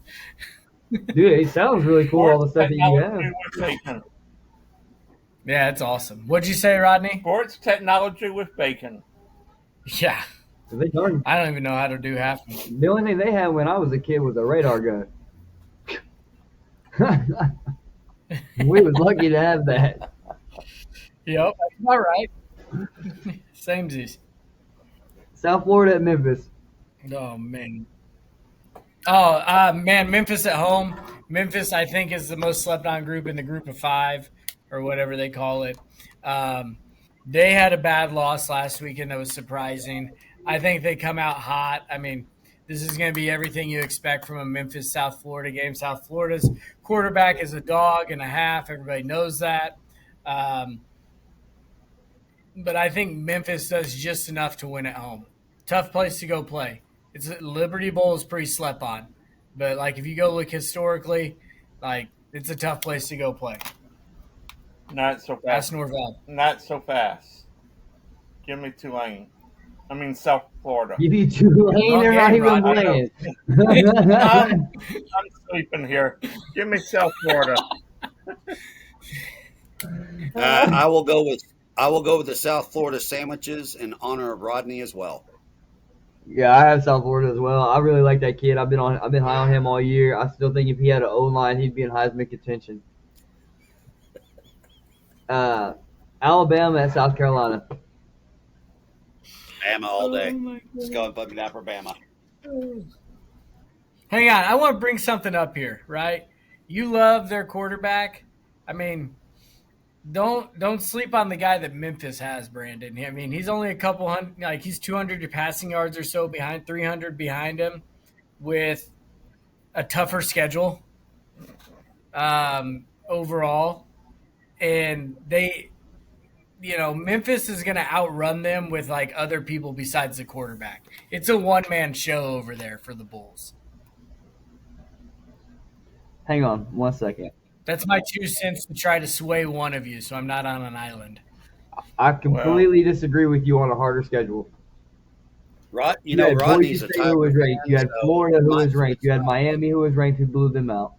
A: Dude, it sounds really cool, all the stuff that you
B: Technology
A: have.
B: with bacon.
D: Yeah, it's awesome. What'd you say, Rodney?
B: Sports technology with bacon.
D: Yeah,
A: They darn,
D: I don't even know how to do half of them.
A: the only thing they had when I was a kid was a radar gun. We was lucky to have that.
D: Yep, that's about right. Samesies.
A: South Florida at Memphis.
D: Oh man. Oh man, Memphis at home. Memphis, I think, is the most slept on group in the group of 5, or whatever they call it. They had a bad loss last weekend that was surprising. I think they come out hot. I mean, this is going to be everything you expect from a Memphis South Florida game. South Florida's quarterback is a dog and a half. Everybody knows that. But I think Memphis does just enough to win at home. Tough place to go play. It's Liberty Bowl is pretty slept on, but like if you go look historically, like it's a tough place to go play.
B: Not so
D: That's
B: fast.
D: Norvell.
B: Not so fast. Give me Tulane. I mean South Florida.
A: Give you Tulane,
D: Wrong
A: they're not
D: game,
A: even
D: Rod.
A: playing.
B: I'm sleeping here. Give me South Florida.
C: I will go with the South Florida sandwiches in honor of Rodney as well.
A: Yeah, I have South Florida as well. I really like that kid. I've been high on him all year. I still think if he had an O line, he'd be in Heisman contention. Alabama at South Carolina.
C: Bama all day.
D: Oh, my
C: Let's go and put me down for Bama.
D: Hang on, I want to bring something up here, right? You love their quarterback. I mean, don't sleep on the guy that Memphis has, Brandon. I mean, he's only a couple hundred, like he's 200 passing yards or so behind, 300 behind him, with a tougher schedule overall, and Memphis is going to outrun them with like other people besides the quarterback. It's a one-man show over there for the Bulls.
A: Hang on 1 second.
D: That's my 2 cents to try to sway one of you, so I'm not on an island.
A: I completely disagree with you on a harder schedule. You had Boise
C: Rodney's a
A: State who was
C: Tiger
A: ranked.
C: fan,
A: You had
C: so
A: Florida who was
C: mine's
A: ranked. You had Miami who was ranked who blew them out.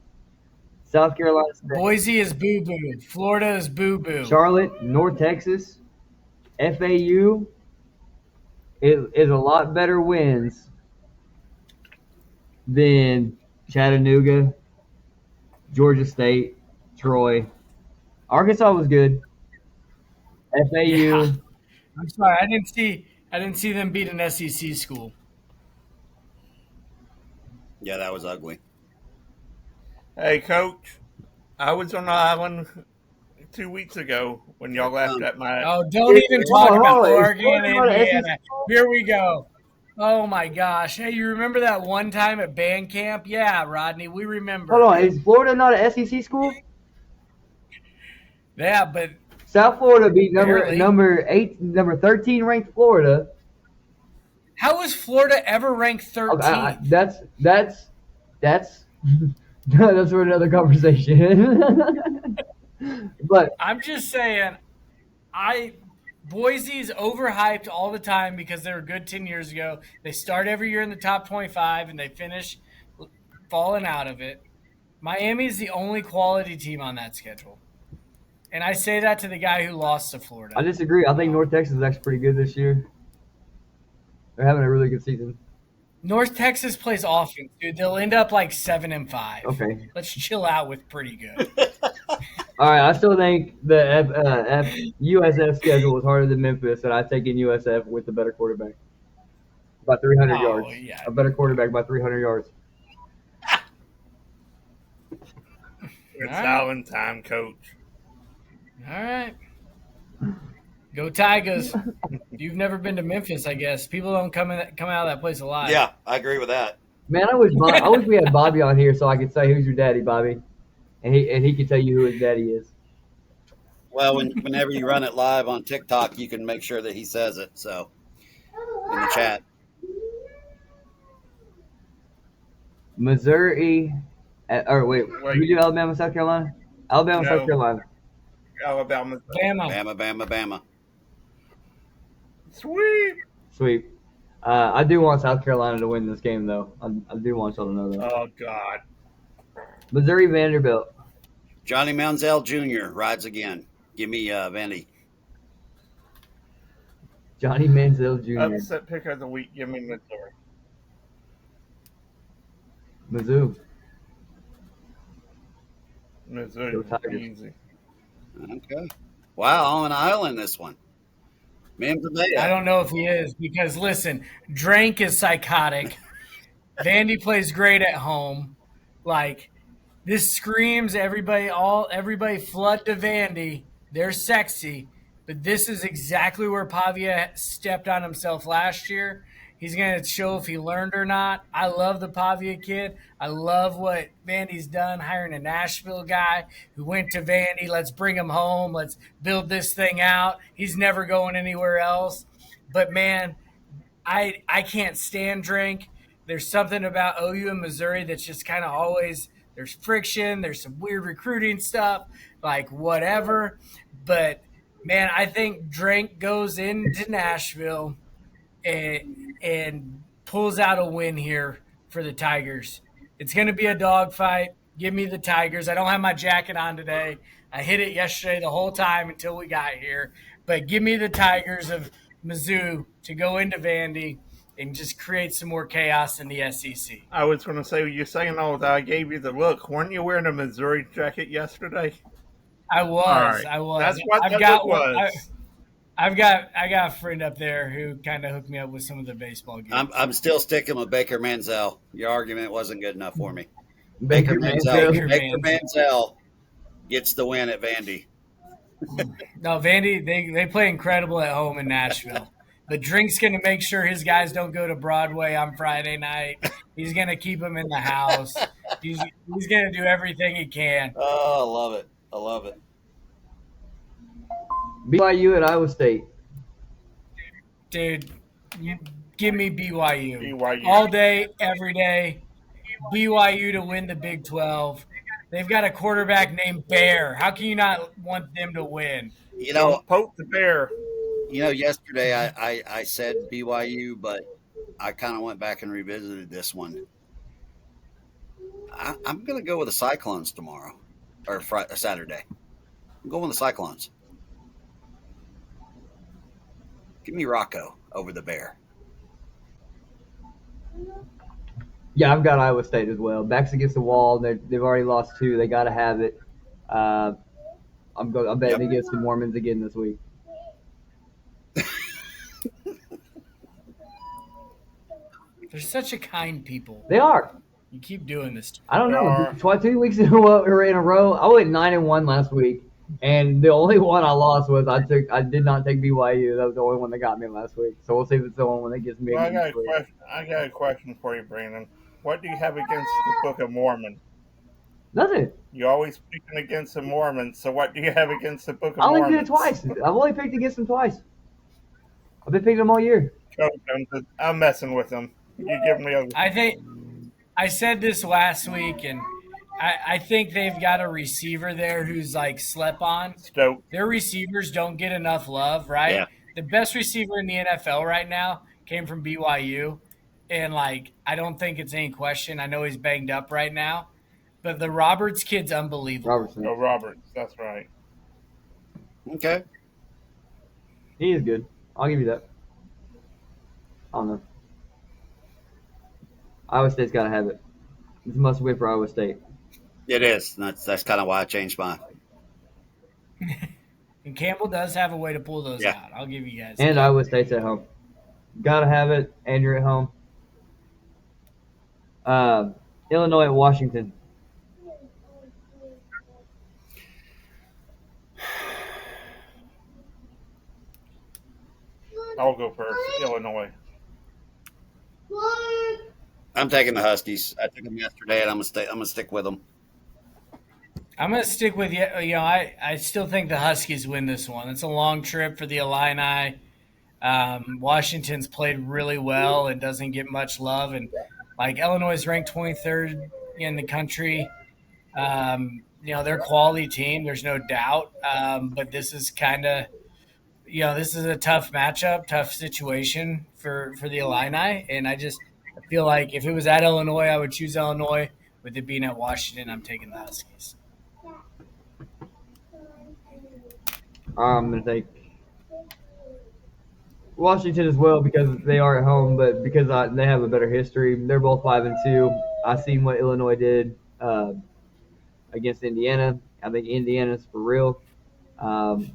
A: South Carolina State,
D: Boise is boo boo. Florida is boo boo.
A: Charlotte, North Texas, FAU is a lot better wins than Chattanooga, Georgia State, Troy. Arkansas was good. FAU.
D: Yeah. I'm sorry, I didn't see them beat an SEC school.
C: Yeah, that was ugly.
B: Hey, Coach, I was on the island 2 weeks ago when y'all left at my.
D: Oh, don't even talk about
A: Is
D: Oregon,
A: Florida not an
D: Indiana.
A: SEC?
D: Here we go. Oh my gosh. Hey, you remember that one time at band camp? Yeah, Rodney, we remember.
A: Hold on, is Florida not an SEC school?
D: Yeah, but
A: South Florida beat
D: Barely.
A: number 13 ranked Florida.
D: how was Florida ever ranked 13th?
A: Okay, that's that's for another conversation. But
D: I'm just saying, Boise's overhyped all the time because they were good 10 years ago. They start every year in the top 25 and they finish falling out of it. Miami's the only quality team on that schedule. And I say that to the guy who lost to Florida.
A: I disagree. I think North Texas is actually pretty good this year. They're having a really good season.
D: North Texas plays offense, dude. They'll end up like 7-5.
A: Okay.
D: Let's chill out with pretty good.
A: All right. I still think the USF schedule is harder than Memphis, and I take in USF with the better quarterback by 300
D: Oh,
A: yards.
D: yeah.
A: A better quarterback by 300 yards.
B: It's
D: All right.
B: Island time, Coach.
D: All right. Go Tigers. You've never been to Memphis, I guess. People don't come out of that place alive.
C: Yeah, I agree with that.
A: Man, I wish we had Bobby on here so I could say who's your daddy, Bobby, and he could tell you who his daddy is.
C: Well, whenever you run it live on TikTok, you can make sure that he says it. So in the chat,
A: Missouri, or wait,
B: Wait.
A: did we do Alabama, South Carolina? Alabama,
B: No.
A: South Carolina.
B: Alabama.
D: Bama.
C: Bama.
B: Sweet.
A: Sweet. I do want South Carolina to win this game, though. I do want y'all to know that.
B: Oh, God.
A: Missouri, Vanderbilt.
C: Johnny Manziel Jr. rides again. Give me Vandy.
A: Johnny Manziel Jr.
B: Upset pick of the week. Give me Missouri.
A: Mizzou.
B: Missouri.
A: Go Tigers.
B: Easy.
C: Okay. Wow, on an island this one. Mims
D: I don't know if he is because, listen, Drank is psychotic. Vandy plays great at home. Like, this screams everybody flood to Vandy. They're sexy. But this is exactly where Pavia stepped on himself last year. He's going to show if he learned or not. I love the Pavia kid. I love what Vandy's done, hiring a Nashville guy who went to Vandy. Let's bring him home. Let's build this thing out. He's never going anywhere else. But, man, I can't stand Drink. There's something about OU and Missouri that's just kind of always – there's friction. There's some weird recruiting stuff, like whatever. But, man, I think Drink goes into Nashville and pulls out a win here for the Tigers. It's going to be a dogfight. Give me the Tigers. I don't have my jacket on today. I hit it yesterday the whole time until we got here. But give me the Tigers of Mizzou to go into Vandy and just create some more chaos in the SEC.
B: I was going to say, you're saying all that. I gave you the look. Weren't you wearing a Missouri jacket yesterday?
D: I was.
B: All right.
D: I was.
B: That's what
D: I've
B: the
D: got
B: look
D: one.
B: was.
D: I got a friend up there who kind of hooked me up with some of the baseball games.
C: I'm still sticking with Baker Manziel. Your argument wasn't good enough for me.
A: Baker
C: Manziel.
A: Manziel.
C: Baker Manziel gets the win at Vandy.
D: No, Vandy, they play incredible at home in Nashville. But Drink's going to make sure his guys don't go to Broadway on Friday night. He's going to keep them in the house. He's going to do everything he can.
C: Oh, I love it. I love it.
A: BYU at Iowa State.
D: Dude, give me BYU.
B: BYU.
D: All day, every day. BYU to win the Big 12. They've got a quarterback named Bear. How can you not want them to win?
C: You know,
B: Poke the bear.
C: yesterday I said BYU, but I kind of went back and revisited this one. I'm going to go with the Cyclones tomorrow or Saturday. I'm going with the Cyclones. Give me Rocco over the Bear.
A: Yeah, I've got Iowa State as well. Backs against the wall. They've already lost 2. They got to have it. I'm betting against the Mormons again this week.
D: They're such a kind people.
A: They are.
D: You keep doing this to me.
A: I don't know. 2 weeks in a row. I went 9-1 last week, and the only one I lost was I did not take BYU. That was the only one that got me last week. So we'll see if it's the only one that gets me.
B: Well, I got a question for you, Brandon. What do you have against the Book of Mormon?
A: Nothing.
B: You're always picking against the Mormons, so what do you have against the Book of
A: I only
B: Mormon?
A: did it twice. I've only picked against them twice. I've been picking them all year.
B: I'm messing with them. You give me a.
D: I think I said this last week, and I think they've got a receiver there who's like slept on.
B: Stoke.
D: Their receivers don't get enough love, right?
C: Yeah.
D: The best receiver in the NFL right now came from BYU, and like I don't think it's any question. I know he's banged up right now, but the Roberts kid's unbelievable.
A: Robertson.
B: Oh, Roberts. That's right.
C: Okay.
A: He is good. I'll give you that. I don't know. Iowa State's got to have it. It's a must win for Iowa State.
C: It is. That's kind of why I changed mine.
D: And Campbell does have a way to pull those
C: Yeah.
D: out. I'll give you guys.
A: And
D: that.
A: Iowa State's at home. Got to have it, and you're at home. Illinois at Washington.
B: I'll go first. Illinois.
C: I'm taking the Huskies. I took them yesterday, and I'm gonna stick with them.
D: I'm going to stick with you. You know, I still think the Huskies win this one. It's a long trip for the Illini. Washington's played really well and doesn't get much love. And like Illinois is ranked 23rd in the country. You know, they're a quality team. There's no doubt. But this is kind of, you know, this is a tough matchup, tough situation for the Illini. And I feel like if it was at Illinois, I would choose Illinois. With it being at Washington, I'm taking the Huskies.
A: I'm going to take Washington as well because they are at home, but because they have a better history. They're both 5-2. I've seen what Illinois did against Indiana. I think Indiana's for real.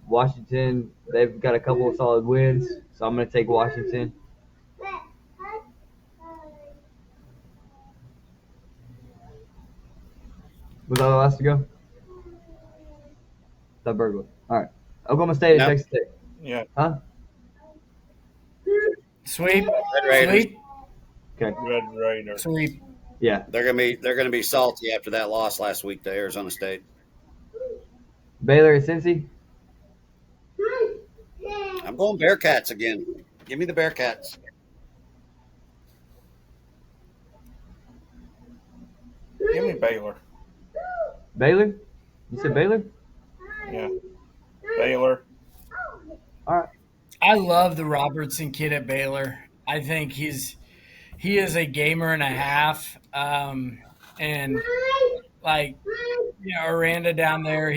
A: Washington, they've got a couple of solid wins, so I'm going to take Washington. Was that the last to go? That burglar. All right. Oklahoma State and Texas State.
B: Yeah.
A: Huh?
D: Sweep.
C: Red Raiders.
D: Sweep.
A: Okay.
B: Red Raiders.
D: Sweep.
A: Yeah.
C: They're gonna be salty after that loss last week to Arizona State.
A: Baylor and Cincy.
C: I'm going Bearcats again. Give me the Bearcats.
B: Give me Baylor.
A: Baylor? You said Baylor?
B: Yeah. Baylor.
A: All right.
D: I love the Robertson kid at Baylor. I think he is a gamer and a half. And like, you know, Aranda down there,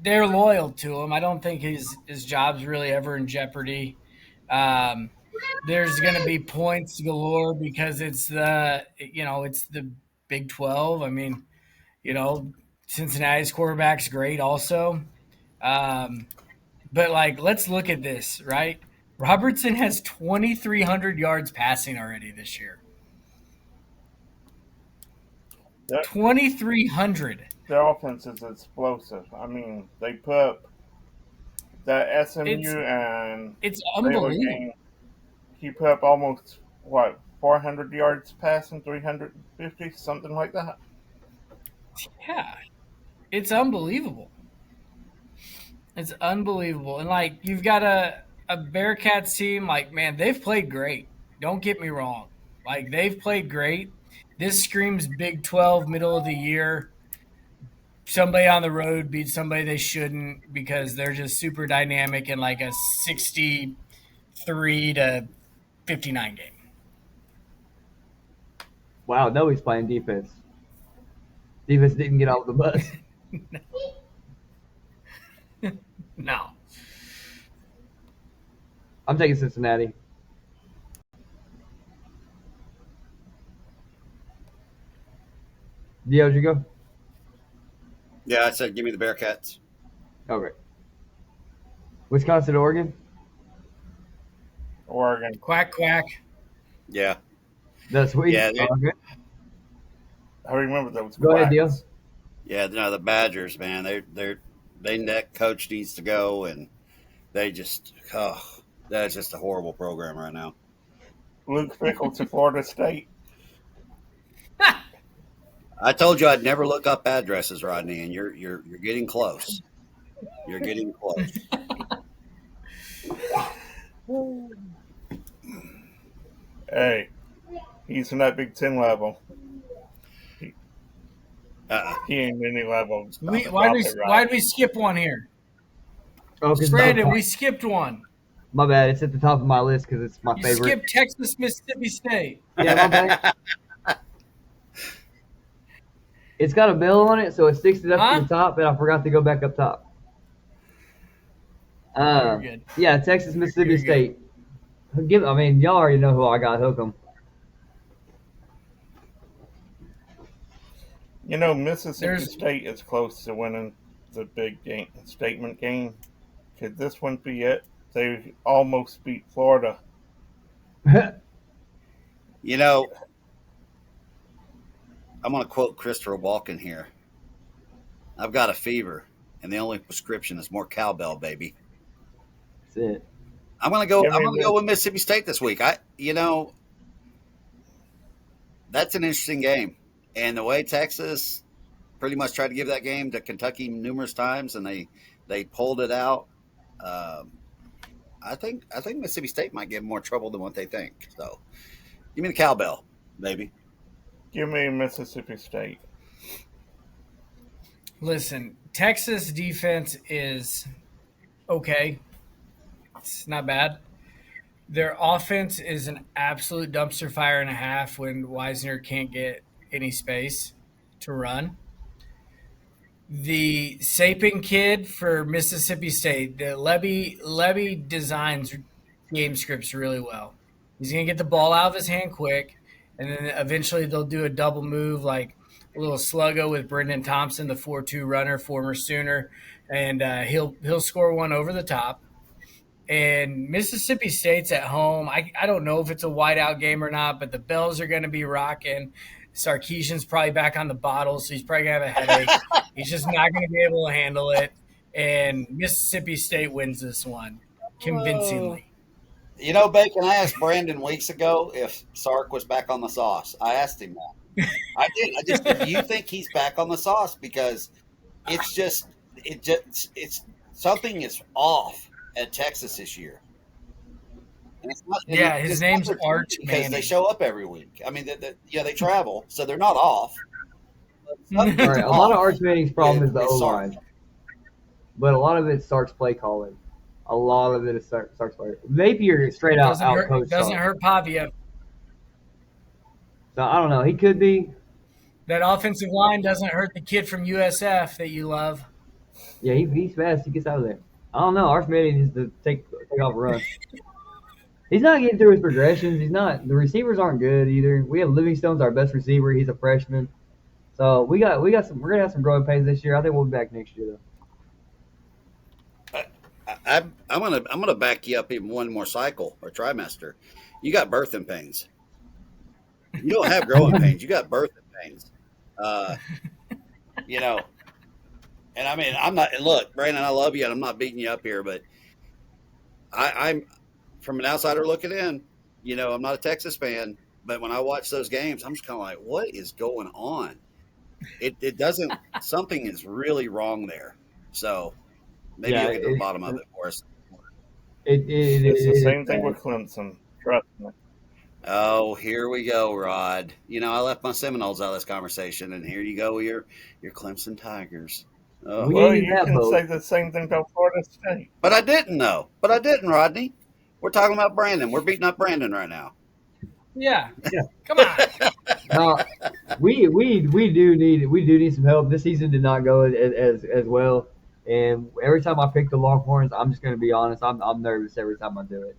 D: they're loyal to him. I don't think his job's really ever in jeopardy. There's going to be points galore because it's the Big 12. I mean, you know, Cincinnati's quarterback's great also. But like, let's look at this, right? Robertson has 2,300 yards passing already this year.
B: Yep.
D: 2,300.
B: Their offense is explosive. I mean, they put the SMU and
D: It's
B: Baylor
D: unbelievable.
B: game. He put up almost 400 yards passing, 350, something like that.
D: Yeah, it's unbelievable. It's unbelievable. And, like, you've got a Bearcats team, like, man, they've played great. Don't get me wrong. Like, they've played great. This screams Big 12, middle of the year. Somebody on the road beat somebody they shouldn't because they're just super dynamic and like a 63 to 59 game.
A: Wow, nobody's playing defense. Defense didn't get off the bus.
D: No.
A: I'm taking Cincinnati. Dio, did you go?
C: Yeah, I said give me the Bearcats.
A: Okay. Wisconsin, Oregon.
B: Oregon.
D: Quack, quack.
C: Yeah.
A: That's sweet.
C: Yeah, they-
A: Okay.
B: I remember those.
A: Go ahead, Dio.
B: quacks.
C: Yeah, no, the Badgers, man, that coach needs to go, and they just, that's just a horrible program right now.
B: Luke Fickell to Florida State.
C: I told you I'd never look up addresses, Rodney, and you're getting close. You're getting close.
B: Hey, he's in that Big Ten level. He ain't any level.
D: Why'd we skip one here?
A: Oh, 'cause
D: Brandon, we skipped one.
A: my bad. It's at the top of my list because it's my
D: You
A: favorite.
D: skipped Texas, Mississippi State.
A: Yeah, my bad. It's got a bell on it, so it sticks it up
D: Huh?
A: to the top, and I forgot to go back up top.
D: You're good.
A: Yeah, Texas, Mississippi
D: You're good.
A: State. Y'all already know who I got. Hook 'em.
B: You know, Mississippi
D: There's-
B: State is close to winning the big game, statement game. Could this one be it? They almost beat Florida.
C: You know, I'm going to quote Christopher Walken here. I've got a fever, and the only prescription is more cowbell, baby.
A: That's it.
C: I'm going to go.
B: Give me
C: I'm going to
B: the-
C: go with Mississippi State this week. That's an interesting game, and the way Texas pretty much tried to give that game to Kentucky numerous times, and they pulled it out. I think Mississippi State might give more trouble than what they think. So, give me the cowbell, baby.
B: Give me Mississippi State.
D: Listen, Texas defense is okay. It's not bad. Their offense is an absolute dumpster fire and a half when Wisner can't get any space to run. The Sapin kid for Mississippi State, the Levy designs game scripts really well. He's going to get the ball out of his hand quick, and then eventually they'll do a double move like a little sluggo with Brendan Thompson, the 4-2 runner, former Sooner, and he'll score one over the top. And Mississippi State's at home. I don't know if it's a whiteout game or not, but the bells are going to be rocking. Sarkisian's probably back on the bottle, so he's probably going to have a headache. He's just not going to be able to handle it. And Mississippi State wins this one convincingly.
C: You know, Bacon, I asked Brandon weeks ago if Sark was back on the sauce. I asked him that. I did. I just said, do you think he's back on the sauce? Because it's something is off at Texas this year. And it's not,
D: Yeah,
C: it's
D: his
C: not
D: name's
C: their team
D: Arch
C: because
D: Manning.
C: they show up every week. I mean, they travel, so they're not off.
A: All right, a lot of Arch Manning's problem is the
C: It's
A: O
C: Sark.
A: line, but a lot of it's Sark's play calling. A lot of it is Sark's play. Napier straight out coach.
D: Doesn't hurt Pavia.
A: So I don't know. He could be.
D: That offensive line doesn't hurt the kid from USF that you love.
A: Yeah, he's fast. He gets out of there. I don't know. Arch Manning needs to take off a run. He's not getting through his progressions. He's not. The receivers aren't good either. We have Livingstone's our best receiver. He's a freshman. So we got some. We're gonna have some growing pains this year. I think we'll be back next year though.
C: I'm gonna back you up even one more cycle or trimester. You got birthing pains. You don't have growing pains. You got birthing pains. You know, and I mean, I'm not. And look, Brandon, I love you, and I'm not beating you up here, but I'm from an outsider looking in. You know, I'm not a Texas fan, but when I watch those games, I'm just kind of like, what is going on? It doesn't. Something is really wrong there. So maybe
A: Yeah,
C: you'll get to the bottom of it for us.
B: It's the same thing with Clemson. Trust me.
C: Oh, here we go, Rod. You know, I left my Seminoles out of this conversation, and here you go with your Clemson Tigers. Oh.
A: We
B: Well,
A: ain't
B: you
A: that
B: can
A: boat.
B: say the same thing about Florida State.
C: But I didn't, though. But I didn't, Rodney. We're talking about Brandon. We're beating up Brandon right now.
D: Yeah.
A: Yeah.
D: Come on.
A: No, we do need some help. This season did not go as well, and every time I pick the Longhorns, I'm just going to be honest. I'm nervous every time I do it.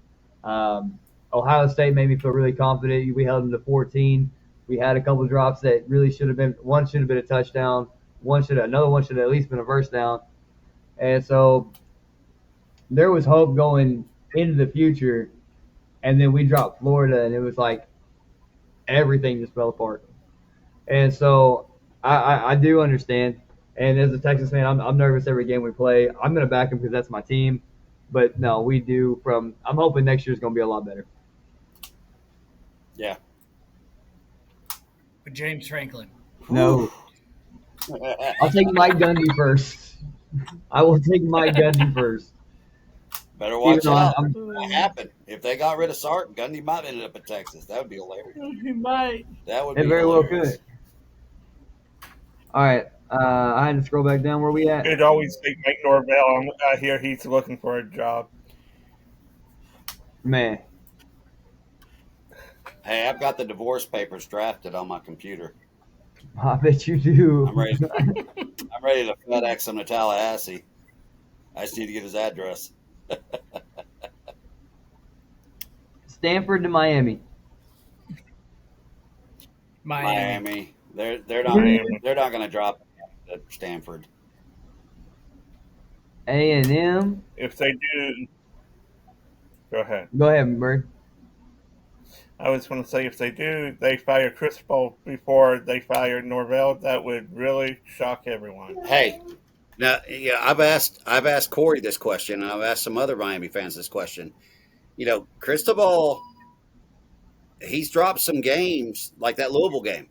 A: Ohio State made me feel really confident. We held them to 14. We had a couple drops that really should have been. One should have been a touchdown. Another one should have at least been a first down. And so there was hope going into the future, and then we dropped Florida, and it was like everything just fell apart. And so I do understand. And as a Texas fan, I'm nervous every game we play. I'm going to back them because that's my team. But no, we do I'm hoping next year's going to be a lot better.
C: Yeah.
D: With James Franklin.
A: No, I'll take Mike Gundy first. I will take Mike Gundy first.
C: Better watch out.
A: I'm-
C: What happened? If they got rid of Sark, Gundy might end up in Texas. That would be hilarious.
D: He might.
C: That would
A: It
C: be
A: very well
C: hilarious.
A: could. All right, I had to scroll back down. Where we at?
B: It'd always take Mike Norvell. I hear he's looking for a job.
A: Man,
C: Hey, I've got the divorce papers drafted on my computer.
A: I bet you do.
C: I'm ready. I'm ready to FedEx him to Tallahassee. I just need to get his address.
A: Stanford to Miami.
C: Miami. They're not going to drop at Stanford.
A: A&M.
B: If they do, go ahead.
A: Go ahead, Bird.
B: I was going to say, if they do, they fire Cristobal before they fire Norvell. That would really shock everyone.
C: Hey, now yeah, I've asked Corey this question, and I've asked some other Miami fans this question. You know, Cristobal, he's dropped some games like that Louisville game.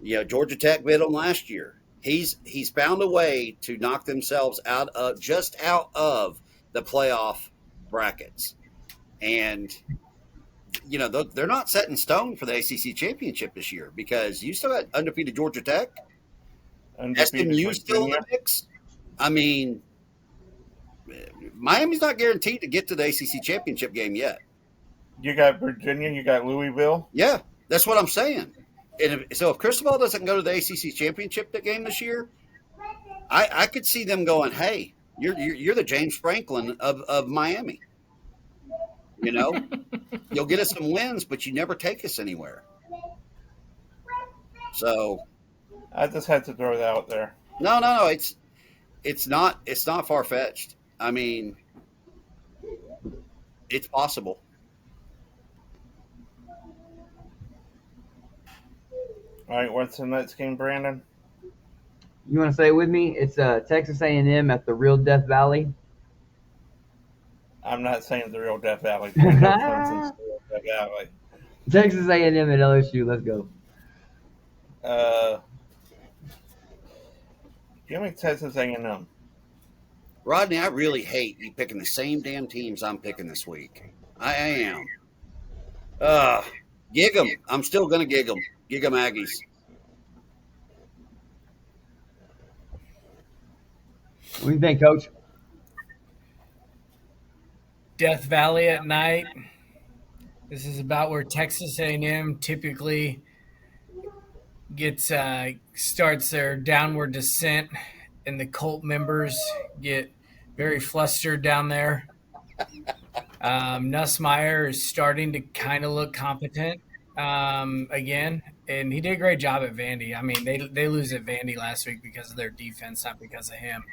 C: You know, Georgia Tech bit him last year. He's found a way to knock themselves out of the playoff brackets, and you know they're not set in stone for the ACC championship this year because you still got undefeated Georgia Tech,
B: Undefeated
C: SMU still in
B: Virginia.
C: the mix. I mean, Miami's not guaranteed to get to the ACC championship game yet.
B: You got Virginia. You got Louisville.
C: Yeah, that's what I'm saying. And if Cristobal doesn't go to the ACC championship game this year, I could see them going, "Hey, you're the James Franklin of Miami. You know, you'll get us some wins, but you never take us anywhere." So,
B: I just had to throw that out there.
C: no, it's not far fetched. I mean, it's possible.
B: All right, what's the next game, Brandon?
A: You want to say it with me? It's Texas A&M at the real Death Valley.
B: I'm not saying the real Death Valley. No Clemson's the real Death Valley.
A: Texas A&M at LSU. Let's go.
B: Give me Texas A&M.
C: Rodney, I really hate you picking the same damn teams I'm picking this week. I am. Gig 'em. I'm still going to gig 'em. Gig 'em Aggies.
A: What do you think, Coach?
D: Death Valley at night. This is about where Texas A&M typically gets starts their downward descent, and the cult members get very flustered down there. Nussmeier is starting to kind of look competent again, and he did a great job at Vandy. I mean, they lose at Vandy last week because of their defense, not because of him.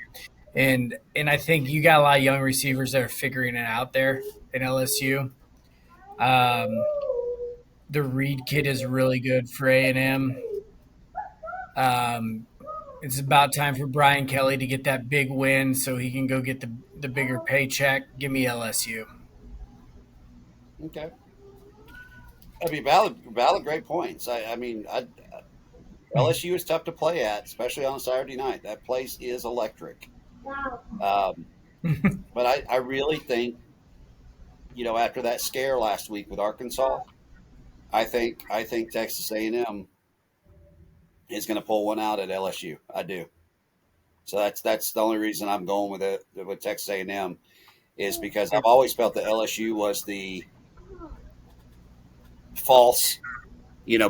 D: And I think you got a lot of young receivers that are figuring it out there in LSU. The Reed kid is really good for A&M. It's about time for Brian Kelly to get that big win so he can go get the bigger paycheck. Give me LSU.
C: Okay. That'd be valid, great points. I mean, LSU is tough to play at, especially on a Saturday night. That place is electric. But I really think, you know, after that scare last week with Arkansas, I think Texas A&M is going to pull one out at LSU. I do. So that's the only reason I'm going with Texas A&M. is because I've always felt that LSU was the false,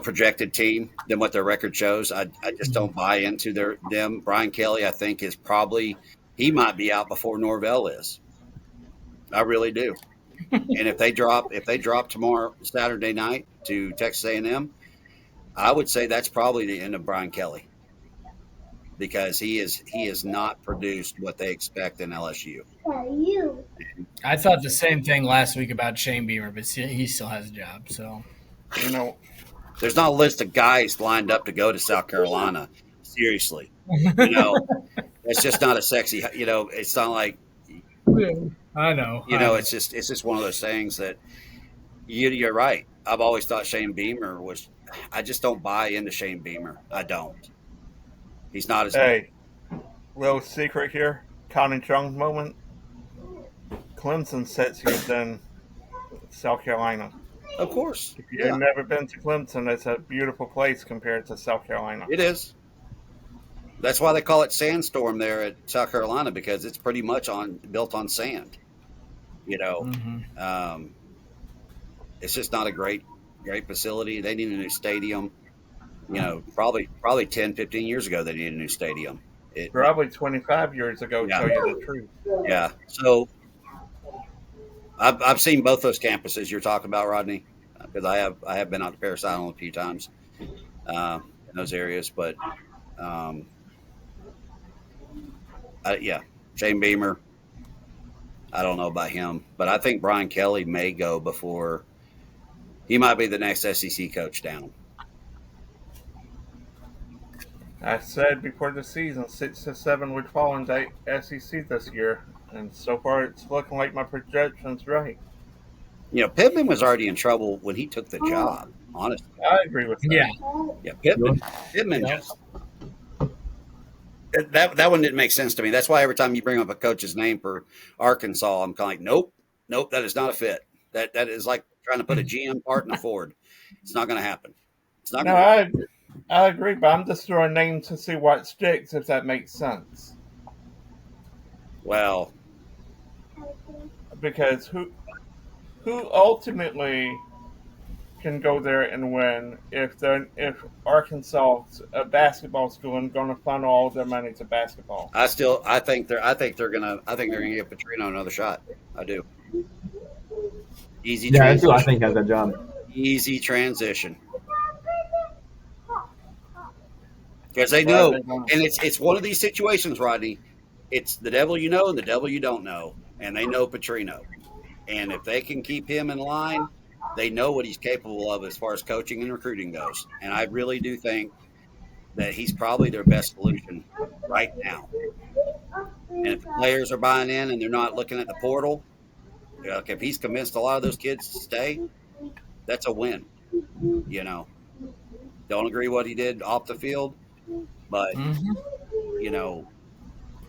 C: projected team than what their record shows. I just don't buy into them. Brian Kelly, I think, he might be out before Norvell is. I really do. And if they drop tomorrow, Saturday night, to Texas A&M, I would say that's probably the end of Brian Kelly, because he has not produced what they expect in LSU.
D: I thought the same thing last week about Shane Beamer, but he still has a job. So,
C: there's not a list of guys lined up to go to South Carolina. Seriously, it's just not a sexy. It's not like.
D: I know.
C: It's just one of those things that you're right. I've always thought Shane Beamer was. I just don't buy into Shane Beamer. I don't. He's not as.
B: Hey, little secret here. Connie Chung moment. Clemson sets you than South Carolina.
C: Of course.
B: If you've never been to Clemson, it's a beautiful place compared to South Carolina.
C: It is. That's why they call it Sandstorm there at South Carolina, because it's pretty much built on sand. It's just not a great facility. They need a new stadium. Probably 10, 15 years ago they needed a new stadium.
B: Probably 25 years ago, to tell you the truth.
C: Yeah. So I've seen both those campuses you're talking about, Rodney, because I have been out to Parris Island a few times in those areas. But Shane Beamer, I don't know about him, but I think Brian Kelly may go before he might be the next SEC coach down.
B: I said before the season 6 to 7 would fall into SEC this year, and so far it's looking like my projection's right.
C: Pittman was already in trouble when he took the job. Honestly,
B: I agree with that.
C: Yeah. Pittman just that one didn't make sense to me. That's why every time you bring up a coach's name for Arkansas, I'm kind of like, nope, that is not a fit. That is like trying to put a GM part in a Ford. It's not going to happen. It's not.
B: I agree, but I'm just throwing names to see what sticks, if that makes sense.
C: Well,
B: because who ultimately can go there and win if Arkansas, a basketball school, and going to funnel all their money to basketball?
C: I think they're gonna give Petrino another shot. I do. Easy.
A: Yeah, that's who I think has that job.
C: Easy transition. Because they know, and it's one of these situations, Rodney. It's the devil you know and the devil you don't know, and they know Petrino. And if they can keep him in line, they know what he's capable of as far as coaching and recruiting goes. And I really do think that he's probably their best solution right now. And if the players are buying in and they're not looking at the portal, if he's convinced a lot of those kids to stay, that's a win. Don't agree what he did off the field, but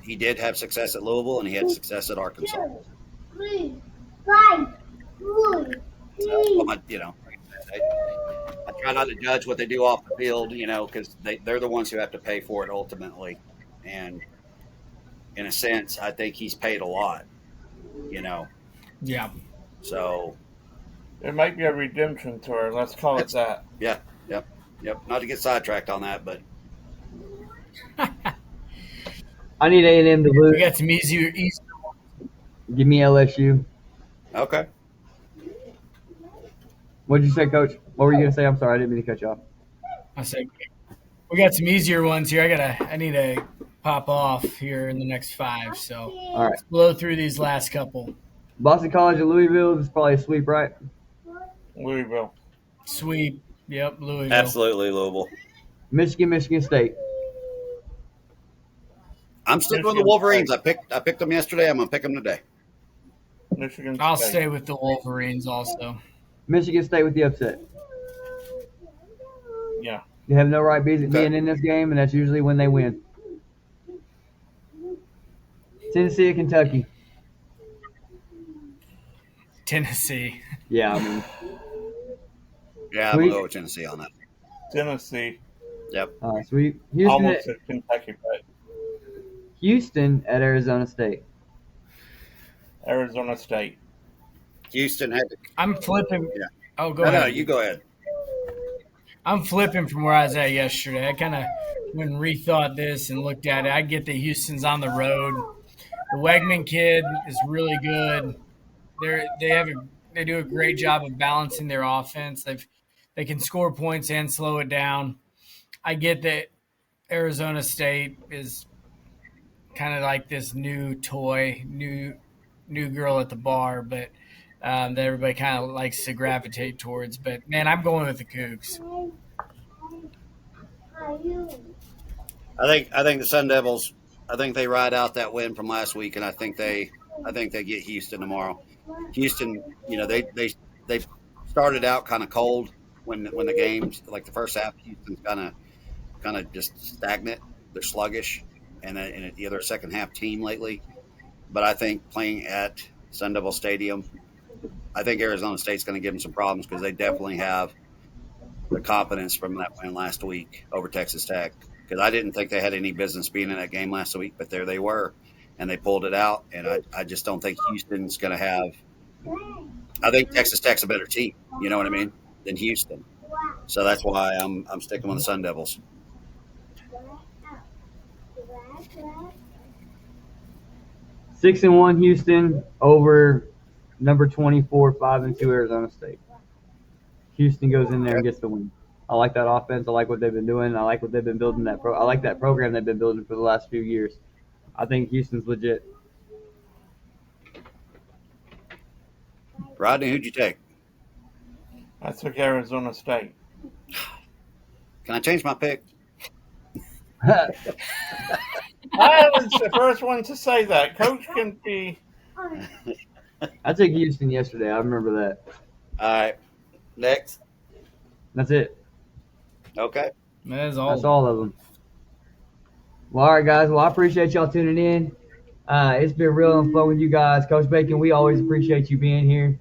C: he did have success at Louisville and he had success at Arkansas. I try not to judge what they do off the field, because they're the ones who have to pay for it ultimately. And in a sense, I think he's paid a lot,
D: Yeah.
C: So
B: it might be a redemption tour. Let's call it that.
C: Yeah. Yep. Not to get sidetracked on that, but
A: I need A&M to lose.
D: We got some easier.
A: Give me LSU.
C: Okay.
A: What'd you say, Coach? What were you gonna say? I'm sorry, I didn't mean to cut you off.
D: I said we got some easier ones here. I need to pop off here in the next 5. So
A: all right,
D: let's blow through these last couple.
A: Boston College and Louisville is probably a sweep, right?
B: Louisville.
D: Sweep. Yep, Louisville.
C: Absolutely Louisville.
A: Michigan State.
C: I'm sticking with the Wolverines. I picked them yesterday. I'm gonna pick them today.
B: Michigan State.
D: I'll stay with the Wolverines also.
A: Michigan State with the upset.
B: Yeah.
A: They have no right being in this game, and that's usually when they win. Tennessee or Kentucky?
D: Tennessee.
A: Yeah, I mean.
C: Yeah, I'm going to go with Tennessee on that.
B: Tennessee.
C: Yep.
A: All right, sweet.
B: Almost at Kentucky, but
A: Houston at Arizona State.
B: Arizona State.
C: Houston had to.
D: I'm flipping.
C: Yeah.
D: Oh, go
C: No,
D: ahead.
C: no, you go ahead.
D: I'm flipping from where I was at yesterday. I kind of went and rethought this and looked at it. I get that Houston's on the road. The Wegman kid is really good. They do a great job of balancing their offense. They can score points and slow it down. I get that Arizona State is kind of like this new toy, new girl at the bar, but that everybody kind of likes to gravitate towards. But man, I'm going with the Cougs.
C: I think the Sun Devils. I think they ride out that win from last week, and I think they get Houston tomorrow. Houston, they started out kind of cold when the games, like the first half. Houston's kind of just stagnant. They're sluggish, and they're a second half team lately. But I think playing at Sun Devil Stadium, I think Arizona State's going to give them some problems because they definitely have the confidence from that win last week over Texas Tech. Because I didn't think they had any business being in that game last week, but there they were, and they pulled it out. And I just don't think Houston's going to have. I think Texas Tech's a better team. You know what I mean? Than Houston. So that's why I'm sticking with the Sun Devils.
A: 6-1 Houston over number 24, 5-2 Arizona State. Houston goes in there and gets the win. I like that offense. I like what they've been doing. I like what they've been building. I like that program they've been building for the last few years. I think Houston's legit.
C: Rodney, who'd you take?
B: I took Arizona State.
C: Can I change my pick?
B: I was the first one to say that. Coach can be.
A: I took Houston yesterday. I remember that.
C: All right. Next.
A: That's it.
C: Okay.
D: That's all.
A: That's all of them. Well, all right, guys. Well, I appreciate y'all tuning in. It's been real and fun with you guys. Coach Bacon, we always appreciate you being here.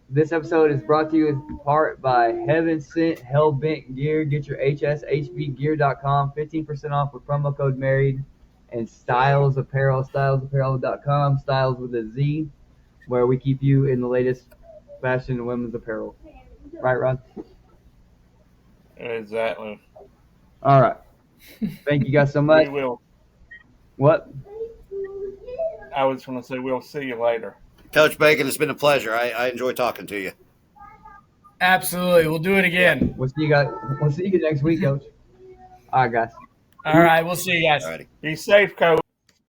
A: This episode is brought to you in part by Heaven Sent Hellbent Gear. Get your HSHBgear.com, 15% off with promo code MARRIED. And Styles Apparel, stylesapparel.com, Styles with a Z, where we keep you in the latest fashion women's apparel. Right, Ron?
B: Exactly.
A: All right. Thank you guys so much.
B: We will.
A: What?
B: I was going to say we'll see you later.
C: Coach Bacon, it's been a pleasure. I enjoy talking to you.
D: Absolutely. We'll do it again.
A: We'll see you guys. We'll see you next week, Coach. All right, guys.
D: All right. We'll see you guys.
C: All righty.
B: Be safe, Coach.